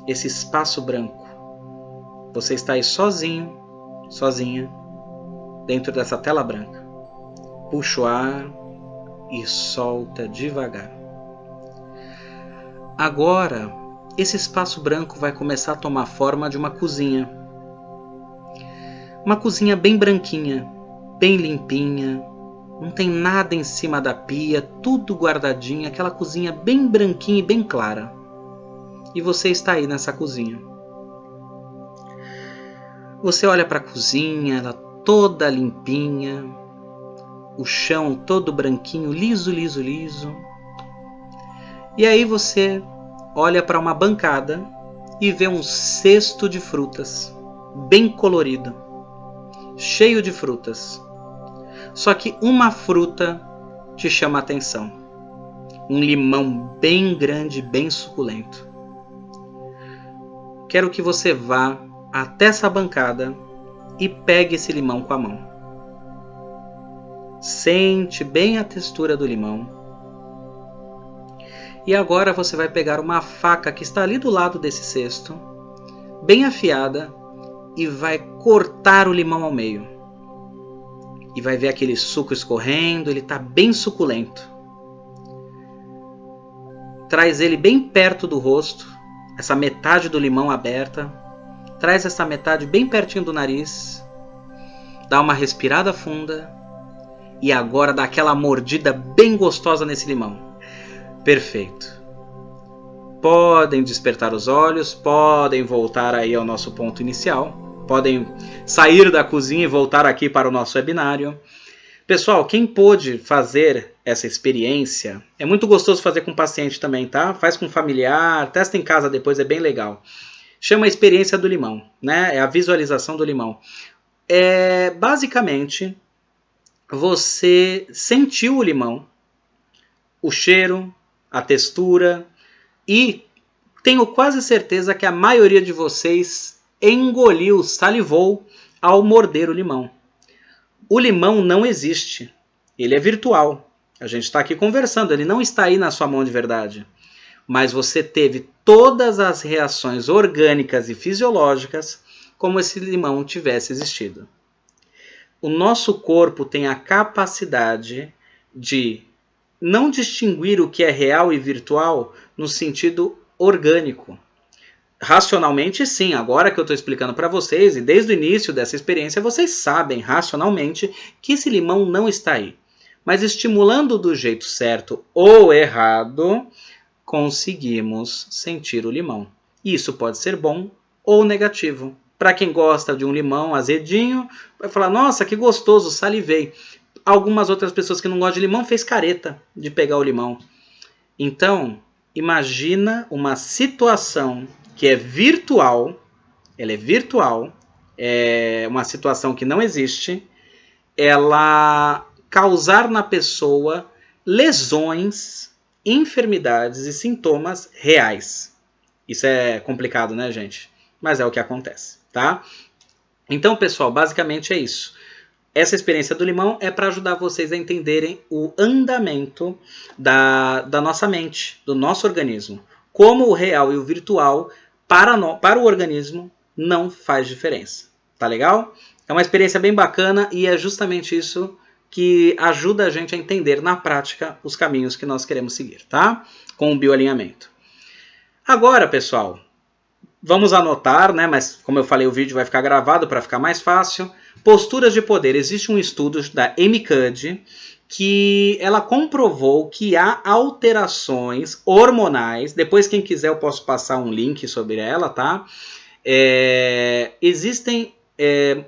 esse espaço branco. Você está aí sozinho, sozinha, dentro dessa tela branca. Puxa o ar e solta devagar. Agora, esse espaço branco vai começar a tomar forma de uma cozinha. Uma cozinha bem branquinha, bem limpinha. Não tem nada em cima da pia, tudo guardadinho, aquela cozinha bem branquinha e bem clara. E você está aí nessa cozinha. Você olha para a cozinha, ela toda limpinha, o chão todo branquinho, liso, liso, liso. E aí você olha para uma bancada e vê um cesto de frutas, bem colorido, cheio de frutas. Só que uma fruta te chama a atenção. Um limão bem grande, bem suculento. Quero que você vá até essa bancada e pegue esse limão com a mão. Sente bem a textura do limão. E agora você vai pegar uma faca que está ali do lado desse cesto, bem afiada, e vai cortar o limão ao meio. E vai ver aquele suco escorrendo, ele está bem suculento. Traz ele bem perto do rosto, essa metade do limão aberta. Traz essa metade bem pertinho do nariz. Dá uma respirada funda. E agora dá aquela mordida bem gostosa nesse limão. Perfeito. Podem despertar os olhos, podem voltar aí ao nosso ponto inicial. Podem sair da cozinha e voltar aqui para o nosso webinário. Pessoal, quem pôde fazer essa experiência, é muito gostoso fazer com paciente também, tá? Faz com familiar, testa em casa depois, é bem legal. Chama a experiência do limão, né? É a visualização do limão. Basicamente, você sentiu o limão, o cheiro, a textura, e tenho quase certeza que a maioria de vocês engoliu, salivou ao morder o limão. O limão não existe, ele é virtual. A gente está aqui conversando, ele não está aí na sua mão de verdade. Mas você teve todas as reações orgânicas e fisiológicas como se esse limão tivesse existido. O nosso corpo tem a capacidade de não distinguir o que é real e virtual no sentido orgânico. Racionalmente, sim. Agora que eu estou explicando para vocês, e desde o início dessa experiência, vocês sabem racionalmente que esse limão não está aí. Mas estimulando do jeito certo ou errado, conseguimos sentir o limão. Isso pode ser bom ou negativo. Para quem gosta de um limão azedinho, vai falar, nossa, que gostoso, salivei. Algumas outras pessoas que não gostam de limão fez careta de pegar o limão. Então, imagina uma situação que é virtual, ela é virtual, é uma situação que não existe, ela causar na pessoa lesões, enfermidades e sintomas reais. Isso é complicado, né, gente? Mas é o que acontece, tá? Então, pessoal, basicamente é isso. Essa experiência do limão é para ajudar vocês a entenderem o andamento da nossa mente, do nosso organismo. Como o real e o virtual, para o organismo, não faz diferença. Tá legal? É uma experiência bem bacana e é justamente isso que ajuda a gente a entender na prática os caminhos que nós queremos seguir, tá? Com o bioalinhamento. Agora, pessoal, vamos anotar, né? Mas como eu falei, o vídeo vai ficar gravado para ficar mais fácil. Posturas de poder. Existe um estudo da Amy Cuddy que ela comprovou que há alterações hormonais. Depois, quem quiser, eu posso passar um link sobre ela, tá? Existem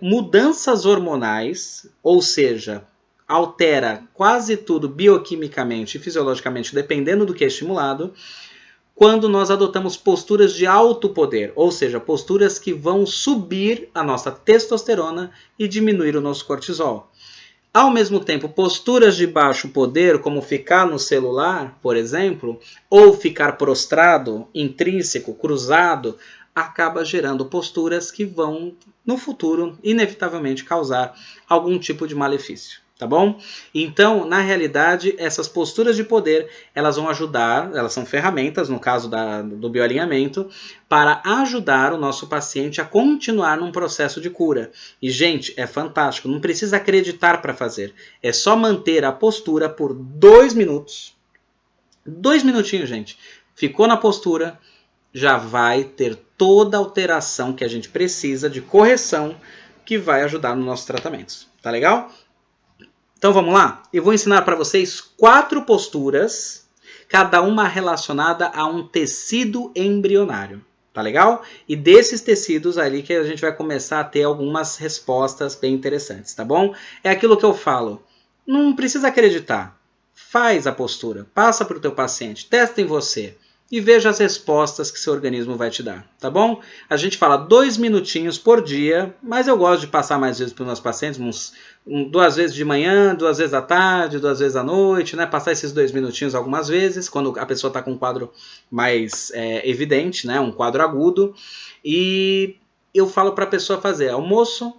mudanças hormonais, ou seja, altera quase tudo bioquimicamente e fisiologicamente, dependendo do que é estimulado, quando nós adotamos posturas de alto poder, ou seja, posturas que vão subir a nossa testosterona e diminuir o nosso cortisol. Ao mesmo tempo, posturas de baixo poder, como ficar no celular, por exemplo, ou ficar prostrado, intrínseco, cruzado, acaba gerando posturas que vão, no futuro, inevitavelmente causar algum tipo de malefício. Tá bom? Então, na realidade, essas posturas de poder, elas vão ajudar, elas são ferramentas, no caso do bioalinhamento, para ajudar o nosso paciente a continuar num processo de cura. E, gente, é fantástico, não precisa acreditar para fazer. É só manter a postura por 2 minutos. 2 minutinhos, gente. Ficou na postura, já vai ter toda a alteração que a gente precisa de correção que vai ajudar nos nossos tratamentos. Tá legal? Então vamos lá? Eu vou ensinar para vocês 4 posturas, cada uma relacionada a um tecido embrionário. Tá legal? E desses tecidos ali que a gente vai começar a ter algumas respostas bem interessantes, tá bom? É aquilo que eu falo. Não precisa acreditar. Faz a postura, passa para o teu paciente, testa em você e veja as respostas que seu organismo vai te dar, tá bom? A gente fala 2 minutinhos por dia, mas eu gosto de passar mais vezes para os meus pacientes, 2 vezes de manhã, 2 vezes à tarde, 2 vezes à noite, né? Passar esses 2 minutinhos algumas vezes, quando a pessoa está com um quadro mais evidente, né? Um quadro agudo. E eu falo para a pessoa fazer almoço,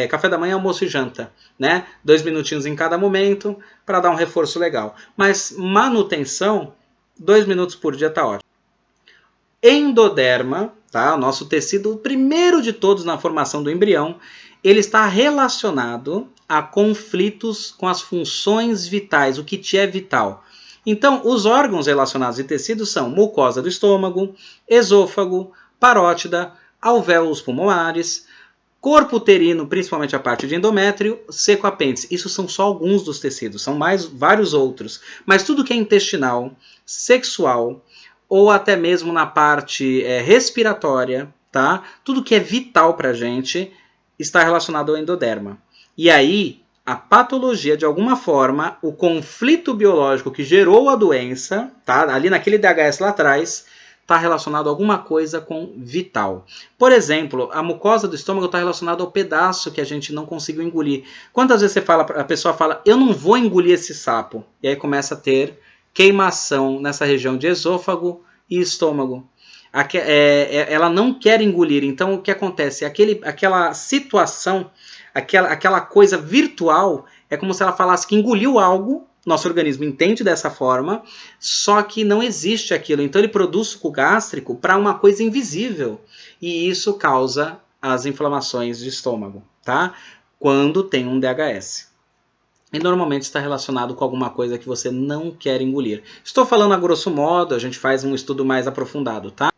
café da manhã, almoço e janta, né? 2 minutinhos em cada momento para dar um reforço legal. Mas manutenção, 2 minutos por dia está ótimo. Endoderma, tá? O nosso tecido, o primeiro de todos na formação do embrião, ele está relacionado a conflitos com as funções vitais, o que te é vital. Então, os órgãos relacionados e tecidos são mucosa do estômago, esôfago, parótida, alvéolos pulmonares, corpo uterino, principalmente a parte de endométrio, seco apêndice. Isso são só alguns dos tecidos, são vários outros. Mas tudo que é intestinal, sexual ou até mesmo na parte respiratória, tá? Tudo que é vital para a gente está relacionado ao endoderma. E aí, a patologia, de alguma forma, o conflito biológico que gerou a doença, tá? Ali naquele DHS lá atrás, está relacionado a alguma coisa com vital. Por exemplo, a mucosa do estômago está relacionada ao pedaço que a gente não conseguiu engolir. Quantas vezes a pessoa fala, eu não vou engolir esse sapo? E aí começa a ter queimação nessa região de esôfago e estômago. Ela não quer engolir. Então, o que acontece? Aquela situação, aquela coisa virtual, é como se ela falasse que engoliu algo. Nosso organismo entende dessa forma, só que não existe aquilo. Então ele produz suco gástrico para uma coisa invisível. E isso causa as inflamações de estômago, tá? Quando tem um DHS. E normalmente está relacionado com alguma coisa que você não quer engolir. Estou falando a grosso modo, a gente faz um estudo mais aprofundado, tá?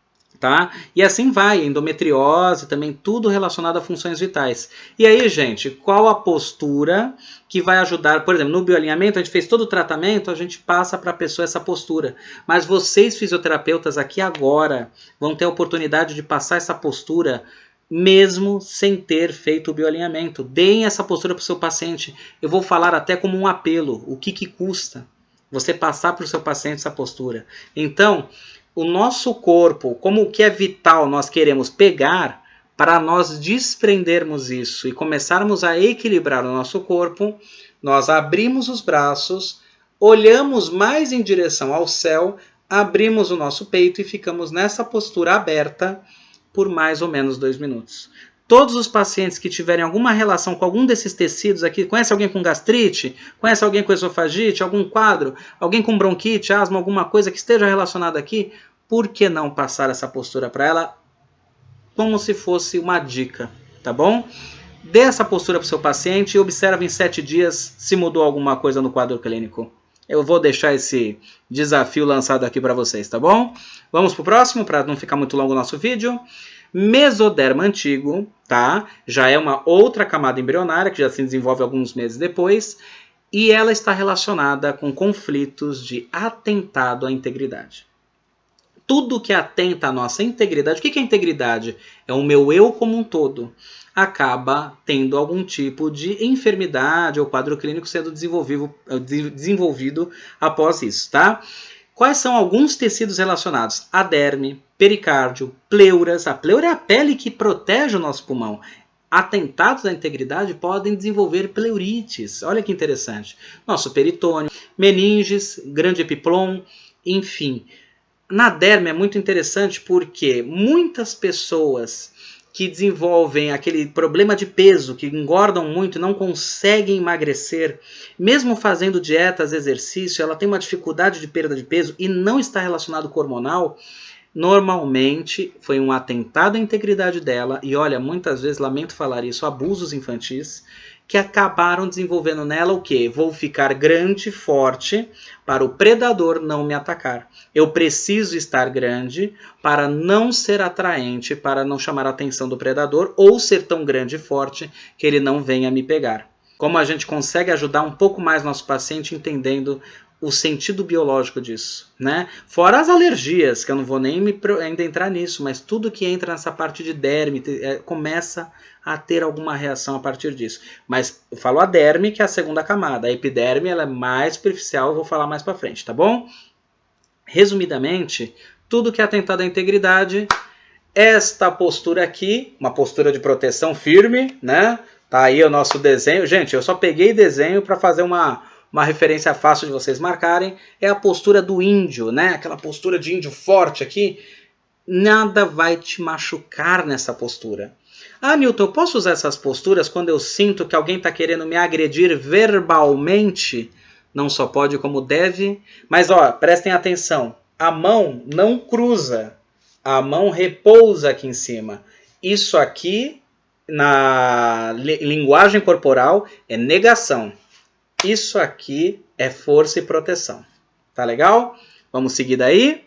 E assim vai, endometriose, também tudo relacionado a funções vitais. E aí, gente, qual a postura que vai ajudar? Por exemplo, no bioalinhamento, a gente fez todo o tratamento, a gente passa para a pessoa essa postura. Mas vocês, fisioterapeutas, aqui agora, vão ter a oportunidade de passar essa postura mesmo sem ter feito o bioalinhamento. Deem essa postura para o seu paciente. Eu vou falar até como um apelo. O que custa você passar para o seu paciente essa postura? Então, o nosso corpo, como o que é vital nós queremos pegar, Para nós desprendermos isso e começarmos a equilibrar o nosso corpo, nós abrimos os braços, olhamos mais em direção ao céu, abrimos o nosso peito e ficamos nessa postura aberta por mais ou menos 2 minutos. Todos os pacientes que tiverem alguma relação com algum desses tecidos aqui, conhece alguém com gastrite, conhece alguém com esofagite, algum quadro, alguém com bronquite, asma, alguma coisa que esteja relacionada aqui, por que não passar essa postura para ela como se fosse uma dica, tá bom? Dê essa postura para o seu paciente e observe em 7 dias se mudou alguma coisa no quadro clínico. Eu vou deixar esse desafio lançado aqui para vocês, tá bom? Vamos para o próximo, para não ficar muito longo o nosso vídeo. Mesoderma antigo, tá? Já é uma outra camada embrionária que já se desenvolve alguns meses depois e ela está relacionada com conflitos de atentado à integridade. Tudo que atenta à nossa integridade, o que é integridade? É o meu eu como um todo. Acaba tendo algum tipo de enfermidade ou quadro clínico sendo desenvolvido após isso, tá? Quais são alguns tecidos relacionados? A derme, pericárdio, pleuras. A pleura é a pele que protege o nosso pulmão. Atentados à integridade podem desenvolver pleurites. Olha que interessante. Nosso peritônio, meninges, grande epiplom, enfim. Na derme é muito interessante porque muitas pessoas que desenvolvem aquele problema de peso, que engordam muito e não conseguem emagrecer, mesmo fazendo dietas, exercício, ela tem uma dificuldade de perda de peso e não está relacionado com hormonal, normalmente foi um atentado à integridade dela, e olha, muitas vezes, lamento falar isso, abusos infantis, que acabaram desenvolvendo nela o quê? Vou ficar grande, forte, para o predador não me atacar. Eu preciso estar grande para não ser atraente, para não chamar a atenção do predador, ou ser tão grande e forte que ele não venha me pegar. Como a gente consegue ajudar um pouco mais nosso paciente entendendo o sentido biológico disso, né? Fora as alergias, que eu não vou nem ainda entrar nisso, mas tudo que entra nessa parte de derme começa a ter alguma reação a partir disso. Mas eu falo a derme, que é a segunda camada. A epiderme ela é mais superficial, eu vou falar mais para frente, tá bom? Resumidamente, tudo que é atentado à integridade, esta postura aqui, uma postura de proteção firme, né? Tá aí o nosso desenho. Gente, eu só peguei desenho para fazer uma referência fácil de vocês marcarem, é a postura do índio, né? Aquela postura de índio forte aqui. Nada vai te machucar nessa postura. Ah, Newton, eu posso usar essas posturas quando eu sinto que alguém está querendo me agredir verbalmente? Não só pode como deve. Mas, ó, prestem atenção. A mão não cruza. A mão repousa aqui em cima. Isso aqui, na linguagem corporal, é negação. Isso aqui é força e proteção. Tá legal? Vamos seguir daí?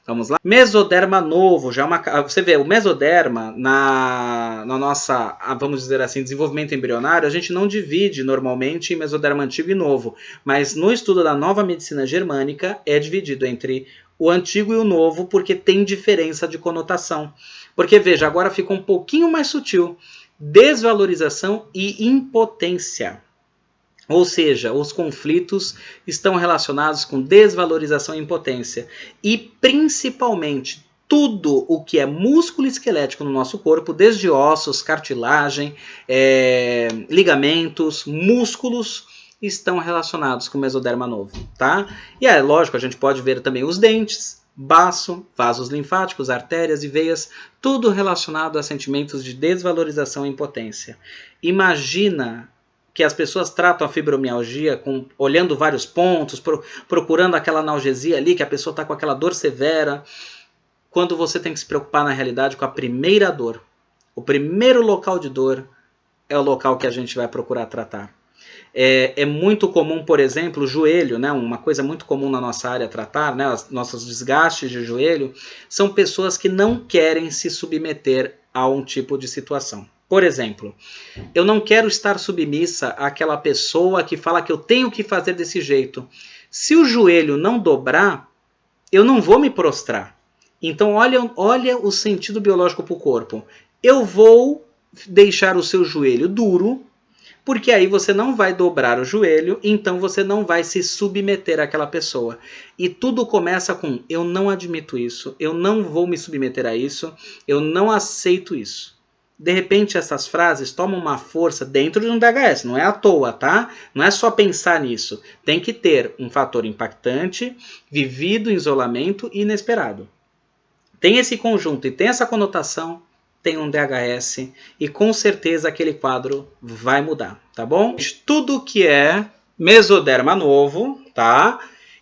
Vamos lá. Mesoderma novo. Já você vê, o mesoderma, na nossa, vamos dizer assim, desenvolvimento embrionário, a gente não divide normalmente em mesoderma antigo e novo. Mas no estudo da nova medicina germânica, é dividido entre o antigo e o novo, porque tem diferença de conotação. Porque, veja, agora fica um pouquinho mais sutil. Desvalorização e impotência. Ou seja, os conflitos estão relacionados com desvalorização e impotência. E, principalmente, tudo o que é músculo esquelético no nosso corpo, desde ossos, cartilagem, ligamentos, músculos, estão relacionados com o mesoderma novo. Tá? E é lógico, a gente pode ver também os dentes, baço, vasos linfáticos, artérias e veias, tudo relacionado a sentimentos de desvalorização e impotência. Imagina que as pessoas tratam a fibromialgia olhando vários pontos, procurando aquela analgesia ali, que a pessoa está com aquela dor severa, quando você tem que se preocupar na realidade com a primeira dor. O primeiro local de dor é o local que a gente vai procurar tratar. É muito comum, por exemplo, o joelho, né? Uma coisa muito comum na nossa área tratar, né? Os nossos desgastes de joelho, são pessoas que não querem se submeter a um tipo de situação. Por exemplo, eu não quero estar submissa àquela pessoa que fala que eu tenho que fazer desse jeito. Se o joelho não dobrar, eu não vou me prostrar. Então olha o sentido biológico para o corpo. Eu vou deixar o seu joelho duro, porque aí você não vai dobrar o joelho, então você não vai se submeter àquela pessoa. E tudo começa com: eu não admito isso, eu não vou me submeter a isso, eu não aceito isso. de repente essas frases tomam uma força dentro de um DHS, não é à toa, tá? Não é só pensar nisso. Tem que ter um fator impactante, vivido em isolamento e inesperado. Tem esse conjunto e tem essa conotação, tem um DHS e com certeza aquele quadro vai mudar, tá bom? Tudo que é mesoderma novo, tá?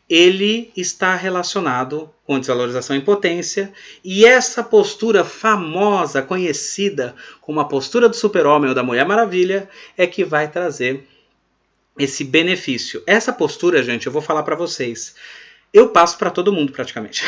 Ele está relacionado com desvalorização e impotência, e essa postura famosa, conhecida como a postura do super-homem ou da Mulher Maravilha, é que vai trazer esse benefício. Essa postura, gente, eu vou falar para vocês, eu passo para todo mundo praticamente.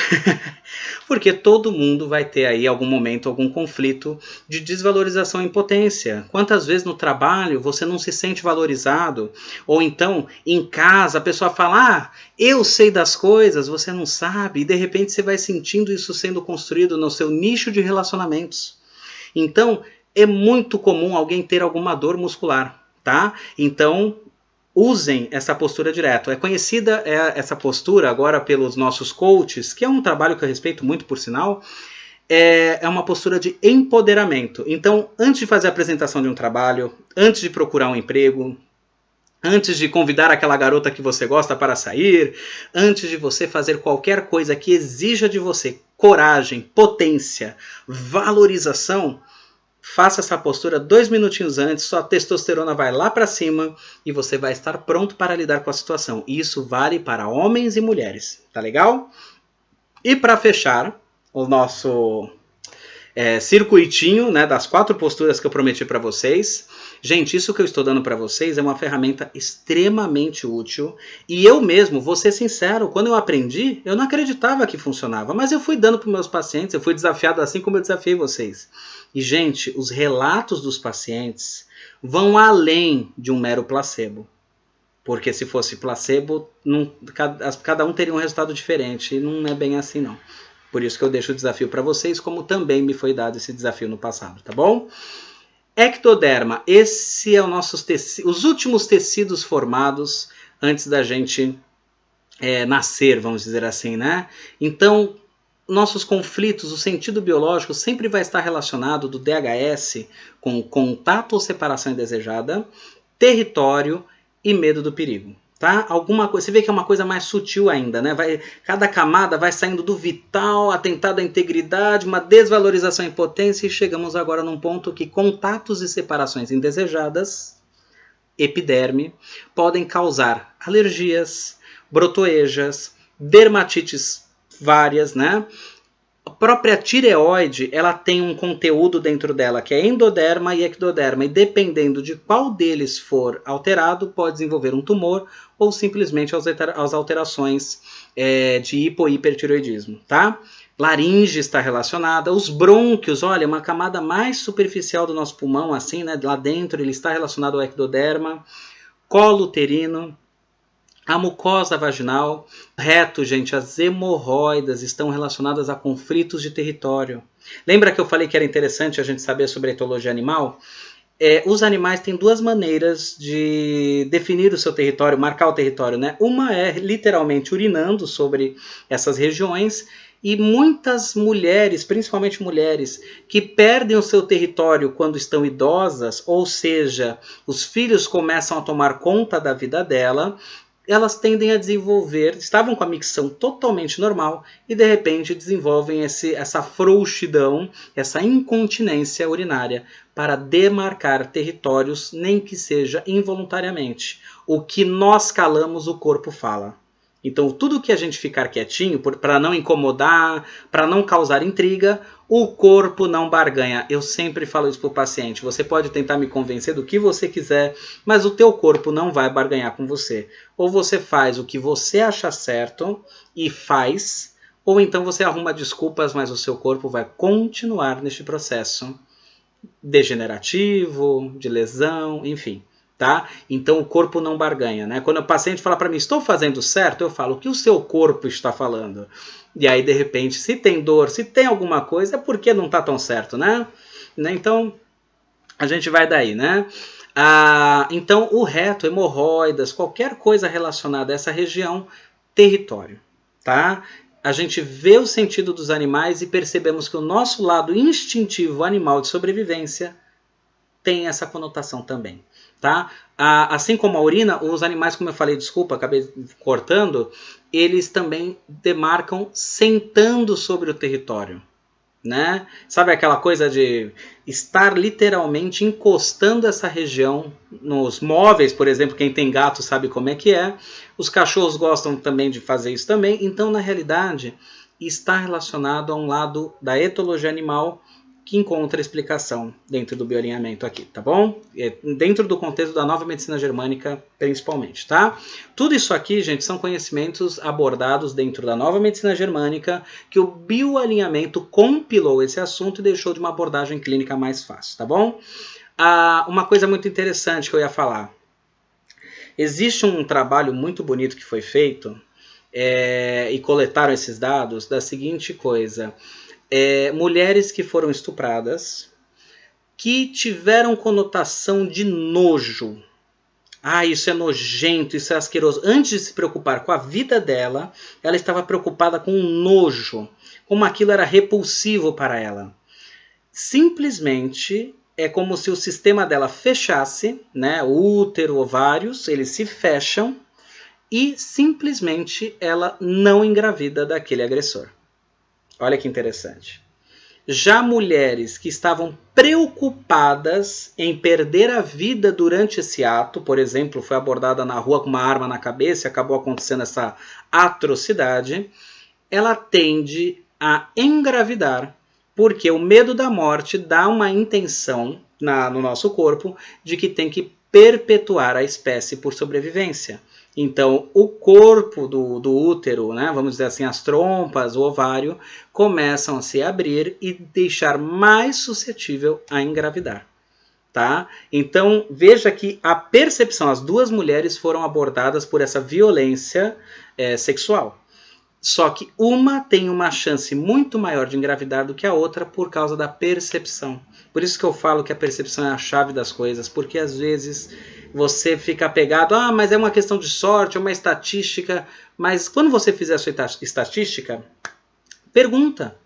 Porque todo mundo vai ter aí algum momento, algum conflito de desvalorização e impotência. Quantas vezes no trabalho você não se sente valorizado? Ou então, em casa, a pessoa fala, eu sei das coisas, você não sabe. E de repente você vai sentindo isso sendo construído no seu nicho de relacionamentos. Então, é muito comum alguém ter alguma dor muscular, tá? Então, usem essa postura direto. É conhecida essa postura agora pelos nossos coaches, que é um trabalho que eu respeito muito, por sinal, é uma postura de empoderamento. Então, antes de fazer a apresentação de um trabalho, antes de procurar um emprego, antes de convidar aquela garota que você gosta para sair, antes de você fazer qualquer coisa que exija de você coragem, potência, valorização, faça essa postura 2 minutinhos antes, sua testosterona vai lá para cima e você vai estar pronto para lidar com a situação. E isso vale para homens e mulheres, tá legal? E para fechar o nosso circuitinho, né, das 4 posturas que eu prometi para vocês. Gente, isso que eu estou dando para vocês é uma ferramenta extremamente útil. E eu mesmo, vou ser sincero, quando eu aprendi, eu não acreditava que funcionava. Mas eu fui dando para os meus pacientes, eu fui desafiado assim como eu desafiei vocês. E, gente, os relatos dos pacientes vão além de um mero placebo. Porque se fosse placebo, cada um teria um resultado diferente. E não é bem assim, não. Por isso que eu deixo o desafio para vocês, como também me foi dado esse desafio no passado, tá bom? Ectoderma, esse é os últimos tecidos formados antes da gente nascer, vamos dizer assim, né? Então, nossos conflitos, o sentido biológico sempre vai estar relacionado do DHS com contato ou separação indesejada, território e medo do perigo. Tá? Alguma coisa, você vê que é uma coisa mais sutil ainda, né? Cada camada vai saindo do vital, atentado à integridade, uma desvalorização e impotência, e chegamos agora num ponto que contatos e separações indesejadas, epiderme, podem causar alergias, brotoejas, dermatites várias, né? A própria tireoide, ela tem um conteúdo dentro dela que é endoderma e ectoderma, e dependendo de qual deles for alterado, pode desenvolver um tumor ou simplesmente as alterações de hipo- e hipertireoidismo, tá? Laringe está relacionada, os brônquios, olha, uma camada mais superficial do nosso pulmão, assim, né? Lá dentro ele está relacionado ao ectoderma, colo uterino, a mucosa vaginal, reto, gente, as hemorroidas estão relacionadas a conflitos de território. Lembra que eu falei que era interessante a gente saber sobre a etologia animal? Os animais têm 2 maneiras de definir o seu território, marcar o território, né? Uma é literalmente urinando sobre essas regiões, e muitas mulheres, principalmente mulheres, que perdem o seu território quando estão idosas, ou seja, os filhos começam a tomar conta da vida dela, elas tendem a desenvolver, estavam com a micção totalmente normal e de repente desenvolvem essa frouxidão, essa incontinência urinária para demarcar territórios, nem que seja involuntariamente. O que nós calamos, o corpo fala. Então, tudo que a gente ficar quietinho, para não incomodar, para não causar intriga, o corpo não barganha. Eu sempre falo isso para o paciente. Você pode tentar me convencer do que você quiser, mas o teu corpo não vai barganhar com você. Ou você faz o que você acha certo e faz, ou então você arruma desculpas, mas o seu corpo vai continuar neste processo degenerativo, de lesão, enfim. Tá? Então o corpo não barganha, né? Quando o paciente fala para mim, estou fazendo certo, eu falo, o que o seu corpo está falando? E aí, de repente, se tem dor, se tem alguma coisa, é porque não está tão certo, né? Então, a gente vai daí, né? Então, o reto, hemorroidas, qualquer coisa relacionada a essa região, território, tá? A gente vê o sentido dos animais e percebemos que o nosso lado instintivo animal de sobrevivência tem essa conotação também. Tá? Assim como a urina, os animais, como eu falei, desculpa, acabei cortando, eles também demarcam sentando sobre o território. Né? Sabe aquela coisa de estar literalmente encostando essa região nos móveis, por exemplo, quem tem gato sabe como é que é. Os cachorros gostam também de fazer isso também. Então, na realidade, está relacionado a um lado da etologia animal que encontra explicação dentro do bioalinhamento aqui, tá bom? Dentro do contexto da nova medicina germânica, principalmente, tá? Tudo isso aqui, gente, são conhecimentos abordados dentro da nova medicina germânica, que o bioalinhamento compilou esse assunto e deixou de uma abordagem clínica mais fácil, tá bom? Uma coisa muito interessante que eu ia falar. Existe um trabalho muito bonito que foi feito, e coletaram esses dados, da seguinte coisa... mulheres que foram estupradas, que tiveram conotação de nojo. Isso é nojento, isso é asqueroso. Antes de se preocupar com a vida dela, ela estava preocupada com o nojo, como aquilo era repulsivo para ela. Simplesmente é como se o sistema dela fechasse, né? O útero, ovários, eles se fecham e simplesmente ela não engravida daquele agressor. Olha que interessante. Já mulheres que estavam preocupadas em perder a vida durante esse ato, por exemplo, foi abordada na rua com uma arma na cabeça e acabou acontecendo essa atrocidade, ela tende a engravidar, porque o medo da morte dá uma intenção no nosso corpo de que tem que perpetuar a espécie por sobrevivência. Então, o corpo do útero, né, vamos dizer assim, as trompas, o ovário, começam a se abrir e deixar mais suscetível a engravidar. Tá? Então, veja que a percepção, as duas mulheres foram abordadas por essa violência sexual. Só que uma tem uma chance muito maior de engravidar do que a outra por causa da percepção. Por isso que eu falo que a percepção é a chave das coisas, porque às vezes você fica apegado, mas é uma questão de sorte, é uma estatística. Mas quando você fizer a sua estatística, pergunta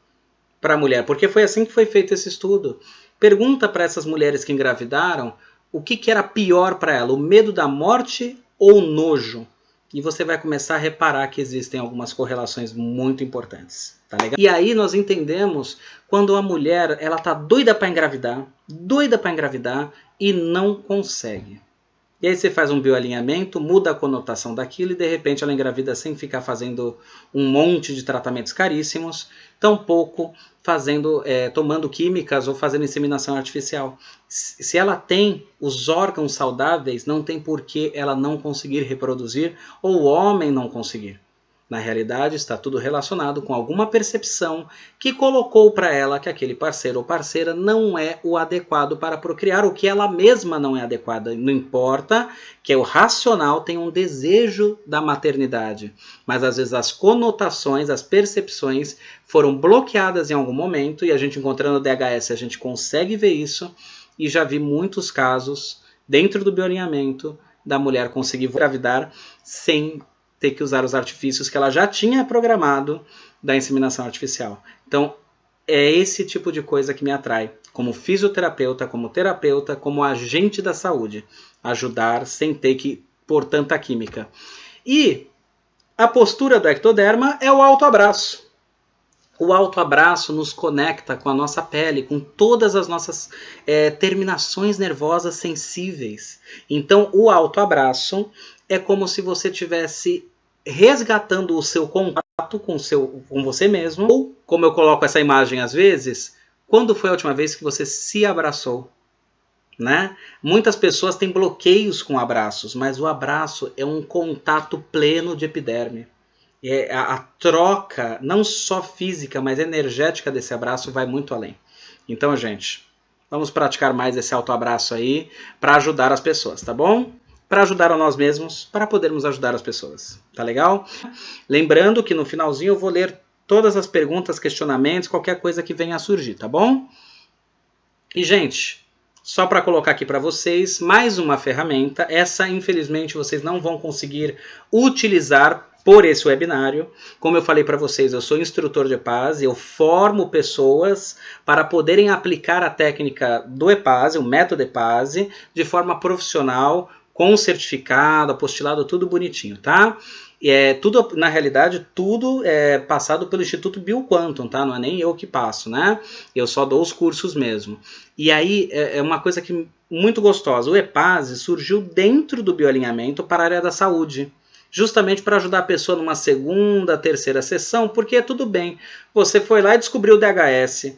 para a mulher, porque foi assim que foi feito esse estudo. Pergunta para essas mulheres que engravidaram o que era pior para ela, o medo da morte ou o nojo. E você vai começar a reparar que existem algumas correlações muito importantes. Tá legal? E aí nós entendemos quando a mulher está doida para engravidar e não consegue. E aí você faz um bioalinhamento, muda a conotação daquilo e de repente ela engravida sem ficar fazendo um monte de tratamentos caríssimos, tampouco tomando químicas ou fazendo inseminação artificial. Se ela tem os órgãos saudáveis, não tem por que ela não conseguir reproduzir ou o homem não conseguir. Na realidade, está tudo relacionado com alguma percepção que colocou para ela que aquele parceiro ou parceira não é o adequado para procriar, ou que ela mesma não é adequada. Não importa que o racional tenha um desejo da maternidade, mas às vezes as conotações, as percepções foram bloqueadas em algum momento e a gente encontrando o DHS a gente consegue ver isso e já vi muitos casos dentro do bioalinhamento da mulher conseguir engravidar sem ter que usar os artifícios que ela já tinha programado da inseminação artificial. Então, é esse tipo de coisa que me atrai, como fisioterapeuta, como terapeuta, como agente da saúde. Ajudar sem ter que pôr tanta química. E a postura do ectoderma é o autoabraço. O autoabraço nos conecta com a nossa pele, com todas as nossas terminações nervosas sensíveis. Então, o autoabraço é como se você estivesse resgatando o seu contato com você mesmo. Ou, como eu coloco essa imagem às vezes, quando foi a última vez que você se abraçou? Né? Muitas pessoas têm bloqueios com abraços, mas o abraço é um contato pleno de epiderme. A troca, não só física, mas energética desse abraço vai muito além. Então, gente, vamos praticar mais esse autoabraço aí para ajudar as pessoas, tá bom? Para ajudar a nós mesmos, para podermos ajudar as pessoas. Tá legal? Lembrando que no finalzinho eu vou ler todas as perguntas, questionamentos, qualquer coisa que venha a surgir, tá bom? E, gente, só para colocar aqui para vocês, mais uma ferramenta. Essa, infelizmente, vocês não vão conseguir utilizar por esse webinário. Como eu falei para vocês, eu sou instrutor de EPASE, eu formo pessoas para poderem aplicar a técnica do EPASE, o método EPASE, de forma profissional, com certificado, apostilado, tudo bonitinho, tá? Tudo, na realidade, tudo é passado pelo Instituto Bioquantum, tá? Não é nem eu que passo, né? Eu só dou os cursos mesmo. E aí, é uma coisa que muito gostosa. O EPASE surgiu dentro do bioalinhamento para a área da saúde. Justamente para ajudar a pessoa numa segunda, terceira sessão, porque tudo bem. Você foi lá e descobriu o DHS.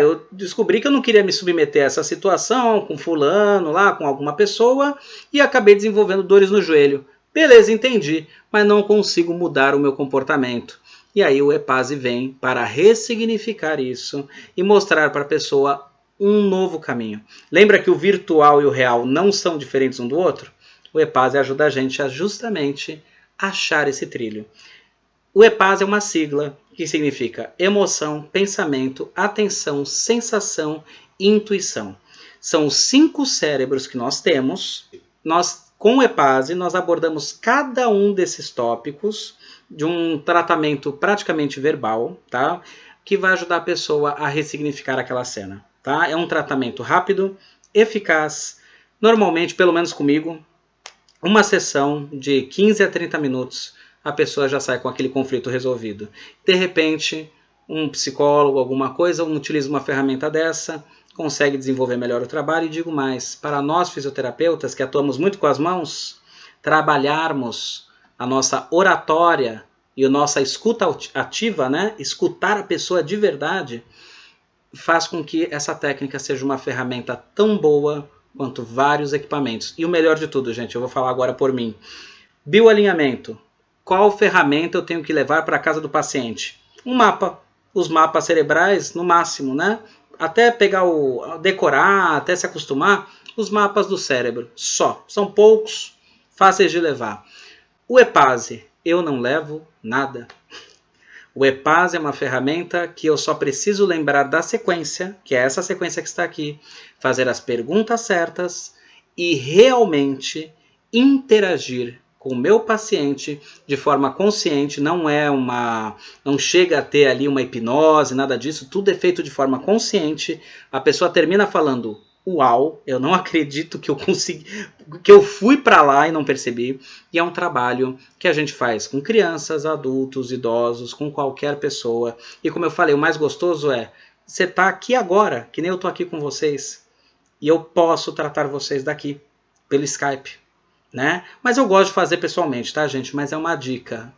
Eu descobri que eu não queria me submeter a essa situação com fulano lá, com alguma pessoa, e acabei desenvolvendo dores no joelho. Beleza, entendi, mas não consigo mudar o meu comportamento. E aí o EPASE vem para ressignificar isso e mostrar para a pessoa um novo caminho. Lembra que o virtual e o real não são diferentes um do outro? O EPASE ajuda a gente a justamente achar esse trilho. O EPASE é uma sigla que significa emoção, pensamento, atenção, sensação e intuição. São os 5 cérebros que nós temos. Com o EPASE, nós abordamos cada um desses tópicos de um tratamento praticamente verbal, tá? Que vai ajudar a pessoa a ressignificar aquela cena. Tá? É um tratamento rápido, eficaz, normalmente, pelo menos comigo, uma sessão de 15 a 30 minutos, a pessoa já sai com aquele conflito resolvido. De repente, um psicólogo, alguma coisa, utiliza uma ferramenta dessa, consegue desenvolver melhor o trabalho. E digo mais, para nós fisioterapeutas que atuamos muito com as mãos, trabalharmos a nossa oratória e a nossa escuta ativa, né? Escutar a pessoa de verdade, faz com que essa técnica seja uma ferramenta tão boa quanto vários equipamentos. E o melhor de tudo, gente, eu vou falar agora por mim. Bioalinhamento. Qual ferramenta eu tenho que levar para a casa do paciente? Um mapa. Os mapas cerebrais, no máximo, né? Até decorar, até se acostumar, os mapas do cérebro. Só. São poucos, fáceis de levar. O EPASE, eu não levo nada. O EPASE é uma ferramenta que eu só preciso lembrar da sequência, que é essa sequência que está aqui, fazer as perguntas certas e realmente interagir com o meu paciente de forma consciente. Não chega a ter ali uma hipnose, nada disso, tudo é feito de forma consciente. A pessoa termina falando: uau, eu não acredito que eu consegui, que eu fui para lá e não percebi. E é um trabalho que a gente faz com crianças, adultos, idosos, com qualquer pessoa. E como eu falei, o mais gostoso é você tá aqui agora, que nem eu tô aqui com vocês, e eu posso tratar vocês daqui pelo Skype, né? Mas eu gosto de fazer pessoalmente, tá, gente? Mas é uma dica.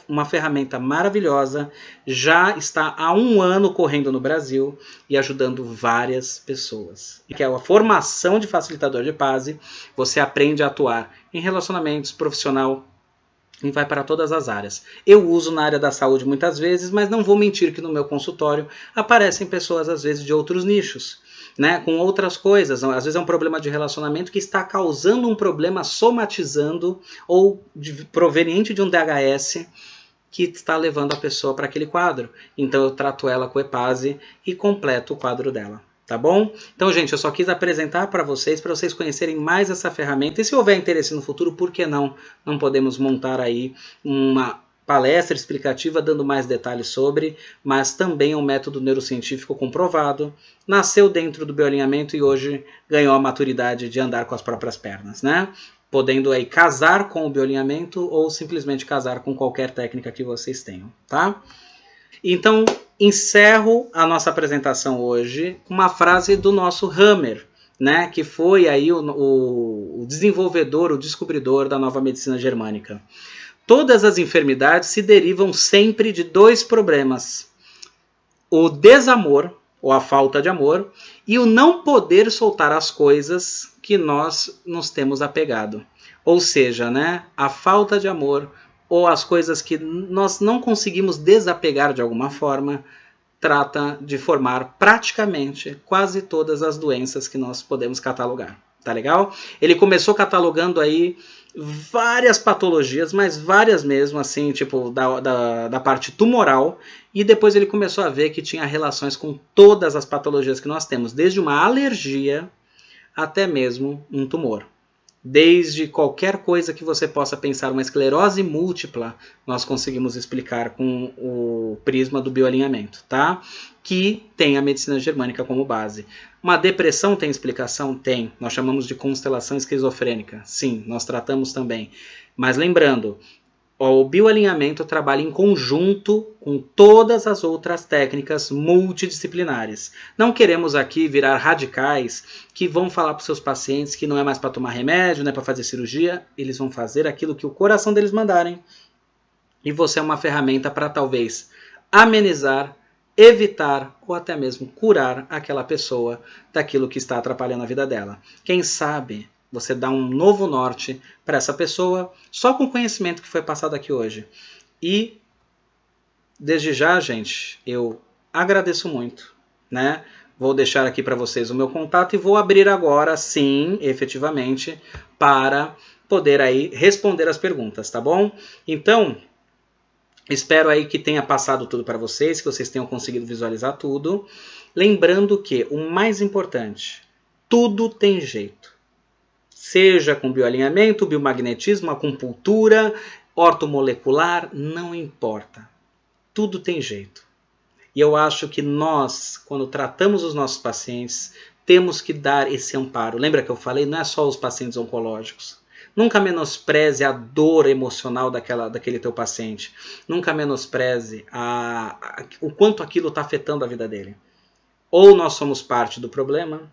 Uma ferramenta maravilhosa, já está há 1 ano correndo no Brasil e ajudando várias pessoas. E que é a formação de facilitador de EPASE, você aprende a atuar em relacionamentos, profissional, e vai para todas as áreas. Eu uso na área da saúde muitas vezes, mas não vou mentir que no meu consultório aparecem pessoas às vezes de outros nichos, né, com outras coisas. Às vezes é um problema de relacionamento que está causando um problema, somatizando ou proveniente de um DHS que está levando a pessoa para aquele quadro. Então eu trato ela com EPASE e completo o quadro dela. Tá bom? Então, gente, eu só quis apresentar para vocês conhecerem mais essa ferramenta. E se houver interesse no futuro, por que não? Não podemos montar aí uma palestra explicativa dando mais detalhes sobre, mas também é um método neurocientífico comprovado, nasceu dentro do bioalinhamento e hoje ganhou a maturidade de andar com as próprias pernas, né? Podendo aí casar com o bioalinhamento ou simplesmente casar com qualquer técnica que vocês tenham, tá? Então, encerro a nossa apresentação hoje com uma frase do nosso Hammer, né, que foi aí o desenvolvedor, o descobridor da nova medicina germânica. Todas as enfermidades se derivam sempre de 2 problemas: o desamor, ou a falta de amor, e o não poder soltar as coisas que nós nos temos apegado. Ou seja, né, a falta de amor ou as coisas que nós não conseguimos desapegar de alguma forma, trata de formar praticamente quase todas as doenças que nós podemos catalogar. Tá legal? Ele começou catalogando aí várias patologias, mas várias mesmo, assim, tipo da parte tumoral, e depois ele começou a ver que tinha relações com todas as patologias que nós temos, desde uma alergia até mesmo um tumor. Desde qualquer coisa que você possa pensar, uma esclerose múltipla, nós conseguimos explicar com o prisma do bioalinhamento, tá? Que tem a medicina germânica como base. Uma depressão tem explicação? Tem. Nós chamamos de constelação esquizofrênica. Sim, nós tratamos também. Mas lembrando, o bioalinhamento trabalha em conjunto com todas as outras técnicas multidisciplinares. Não queremos aqui virar radicais que vão falar para os seus pacientes que não é mais para tomar remédio, não é para fazer cirurgia. Eles vão fazer aquilo que o coração deles mandarem. E você é uma ferramenta para talvez amenizar, evitar ou até mesmo curar aquela pessoa daquilo que está atrapalhando a vida dela. Quem sabe você dá um novo norte para essa pessoa só com o conhecimento que foi passado aqui hoje. E, desde já, gente, eu agradeço muito, né? Vou deixar aqui para vocês o meu contato e vou abrir agora, sim, efetivamente, para poder aí responder as perguntas, tá bom? Então, espero aí que tenha passado tudo para vocês, que vocês tenham conseguido visualizar tudo. Lembrando que o mais importante, tudo tem jeito. Seja com bioalinhamento, biomagnetismo, acupuntura, ortomolecular, não importa. Tudo tem jeito. E eu acho que nós, quando tratamos os nossos pacientes, temos que dar esse amparo. Lembra que eu falei? Não é só os pacientes oncológicos. Nunca menospreze a dor emocional daquele teu paciente. Nunca menospreze o quanto aquilo está afetando a vida dele. Ou nós somos parte do problema,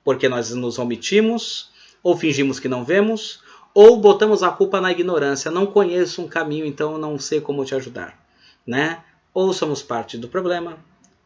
porque nós nos omitimos, ou fingimos que não vemos, ou botamos a culpa na ignorância. Não conheço um caminho, então eu não sei como te ajudar, né? Ou somos parte do problema,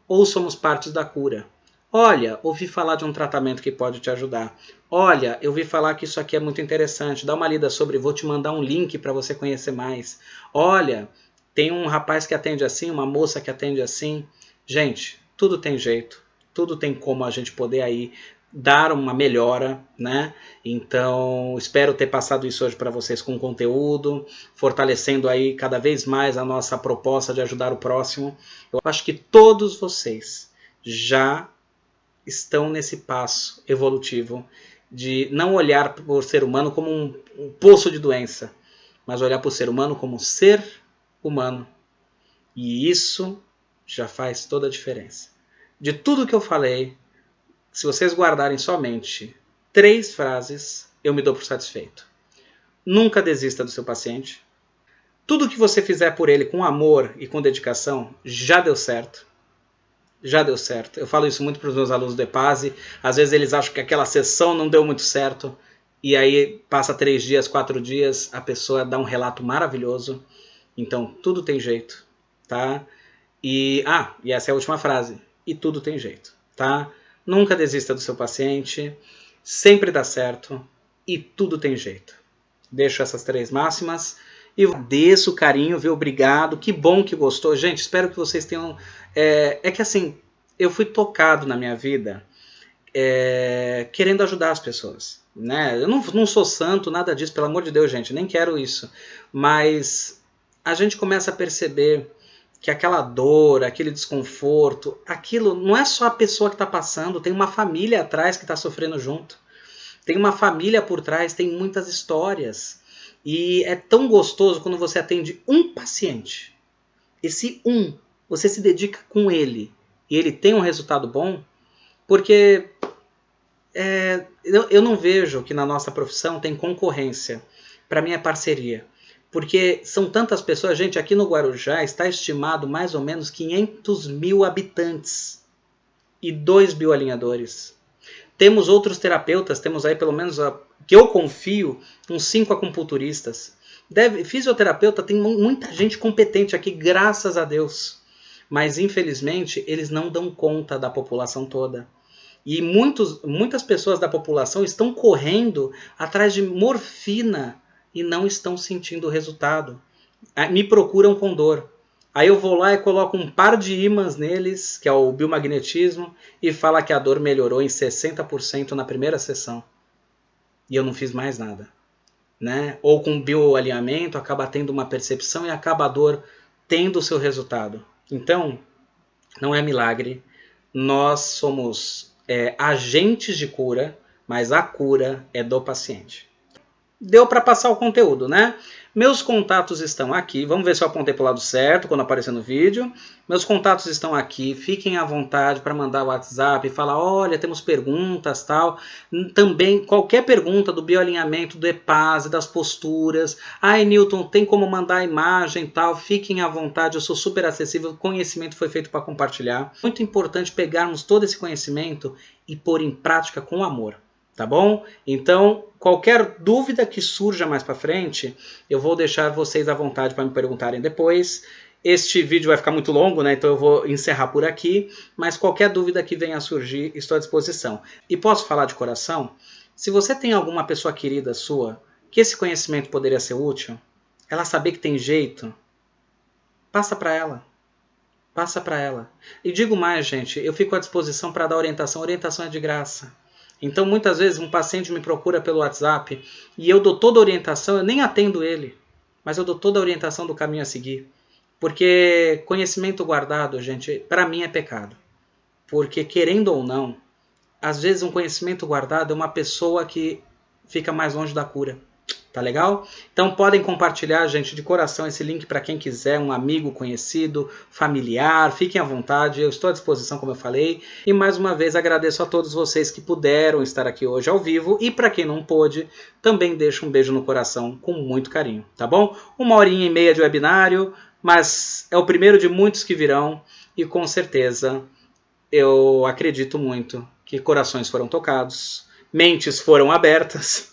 ou somos parte da cura. Olha, ouvi falar de um tratamento que pode te ajudar. Olha, eu ouvi falar que isso aqui é muito interessante. Dá uma lida sobre, vou te mandar um link para você conhecer mais. Olha, tem um rapaz que atende assim, uma moça que atende assim. Gente, tudo tem jeito, tudo tem como a gente poder aí dar uma melhora, né? Então, espero ter passado isso hoje para vocês com conteúdo, fortalecendo aí cada vez mais a nossa proposta de ajudar o próximo. Eu acho que todos vocês já estão nesse passo evolutivo de não olhar para o ser humano como um poço de doença, mas olhar para o ser humano como ser humano. E isso já faz toda a diferença. De tudo que eu falei, se vocês guardarem somente 3 frases, eu me dou por satisfeito. Nunca desista do seu paciente. Tudo que você fizer por ele com amor e com dedicação já deu certo. Já deu certo. Eu falo isso muito para os meus alunos do EPASE. Às vezes eles acham que aquela sessão não deu muito certo. E aí passa 3 dias, 4 dias, a pessoa dá um relato maravilhoso. Então tudo tem jeito, tá? E essa é a última frase. E tudo tem jeito, tá? Nunca desista do seu paciente, sempre dá certo e tudo tem jeito. Deixo essas 3 máximas e agradeço o carinho, viu? Obrigado, que bom que gostou. Gente, espero que vocês tenham... É que assim, eu fui tocado na minha vida querendo ajudar as pessoas, né? Eu não sou santo, nada disso, pelo amor de Deus, gente, nem quero isso. Mas a gente começa a perceber que aquela dor, aquele desconforto, aquilo não é só a pessoa que está passando, tem uma família atrás que está sofrendo junto. Tem uma família por trás, tem muitas histórias. E é tão gostoso quando você atende um paciente. Esse você se dedica com ele e ele tem um resultado bom, porque eu não vejo que na nossa profissão tem concorrência. Para mim é parceria. Porque são tantas pessoas, gente, aqui no Guarujá está estimado mais ou menos 500 mil habitantes e 2 bioalinhadores. Temos outros terapeutas, temos aí pelo menos, que eu confio, uns 5 acupunturistas. Fisioterapeuta, tem muita gente competente aqui, graças a Deus. Mas infelizmente eles não dão conta da população toda. E muitas pessoas da população estão correndo atrás de morfina e não estão sentindo o resultado. Me procuram com dor. Aí eu vou lá e coloco um par de ímãs neles, que é o biomagnetismo, e fala que a dor melhorou em 60% na primeira sessão. E eu não fiz mais nada, né? Ou com bioalinhamento, acaba tendo uma percepção e acaba a dor tendo o seu resultado. Então, não é milagre. Nós somos agentes de cura, mas a cura é do paciente. deu para passar o conteúdo, né? Meus contatos estão aqui. Vamos ver se eu apontei para o lado certo quando aparecer no vídeo. Meus contatos estão aqui. Fiquem à vontade para mandar o WhatsApp e falar, olha, temos perguntas, tal. Também, qualquer pergunta do bioalinhamento, do EPASE, das posturas. Ai, Newton, tem como mandar a imagem, tal. Fiquem à vontade, eu sou super acessível. O conhecimento foi feito para compartilhar. Muito importante pegarmos todo esse conhecimento e pôr em prática com amor. Tá bom? Então, qualquer dúvida que surja mais para frente, eu vou deixar vocês à vontade para me perguntarem depois. Este vídeo vai ficar muito longo, né? Então eu vou encerrar por aqui. Mas qualquer dúvida que venha a surgir, estou à disposição. E posso falar de coração? Se você tem alguma pessoa querida sua, que esse conhecimento poderia ser útil, ela saber que tem jeito, passa para ela. Passa para ela. E digo mais, gente, eu fico à disposição para dar orientação. Orientação é de graça. Então, muitas vezes, um paciente me procura pelo WhatsApp e eu dou toda a orientação, eu nem atendo ele, mas eu dou toda a orientação do caminho a seguir. Porque conhecimento guardado, gente, para mim é pecado. Porque, querendo ou não, às vezes um conhecimento guardado é uma pessoa que fica mais longe da cura. Tá legal? Então podem compartilhar, gente, de coração esse link para quem quiser, um amigo, conhecido, familiar, fiquem à vontade, eu estou à disposição, como eu falei. E mais uma vez agradeço a todos vocês que puderam estar aqui hoje ao vivo e para quem não pôde, também deixo um beijo no coração com muito carinho, tá bom? 1h30 de webinário, mas é o primeiro de muitos que virão e com certeza eu acredito muito que corações foram tocados, mentes foram abertas.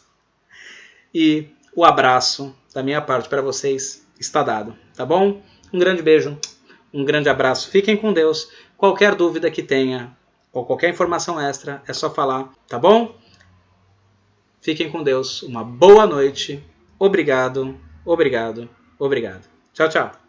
E o abraço da minha parte para vocês está dado, tá bom? Um grande beijo, um grande abraço. Fiquem com Deus. Qualquer dúvida que tenha ou qualquer informação extra é só falar, tá bom? Fiquem com Deus. Uma boa noite. Obrigado, obrigado, obrigado. Tchau, tchau.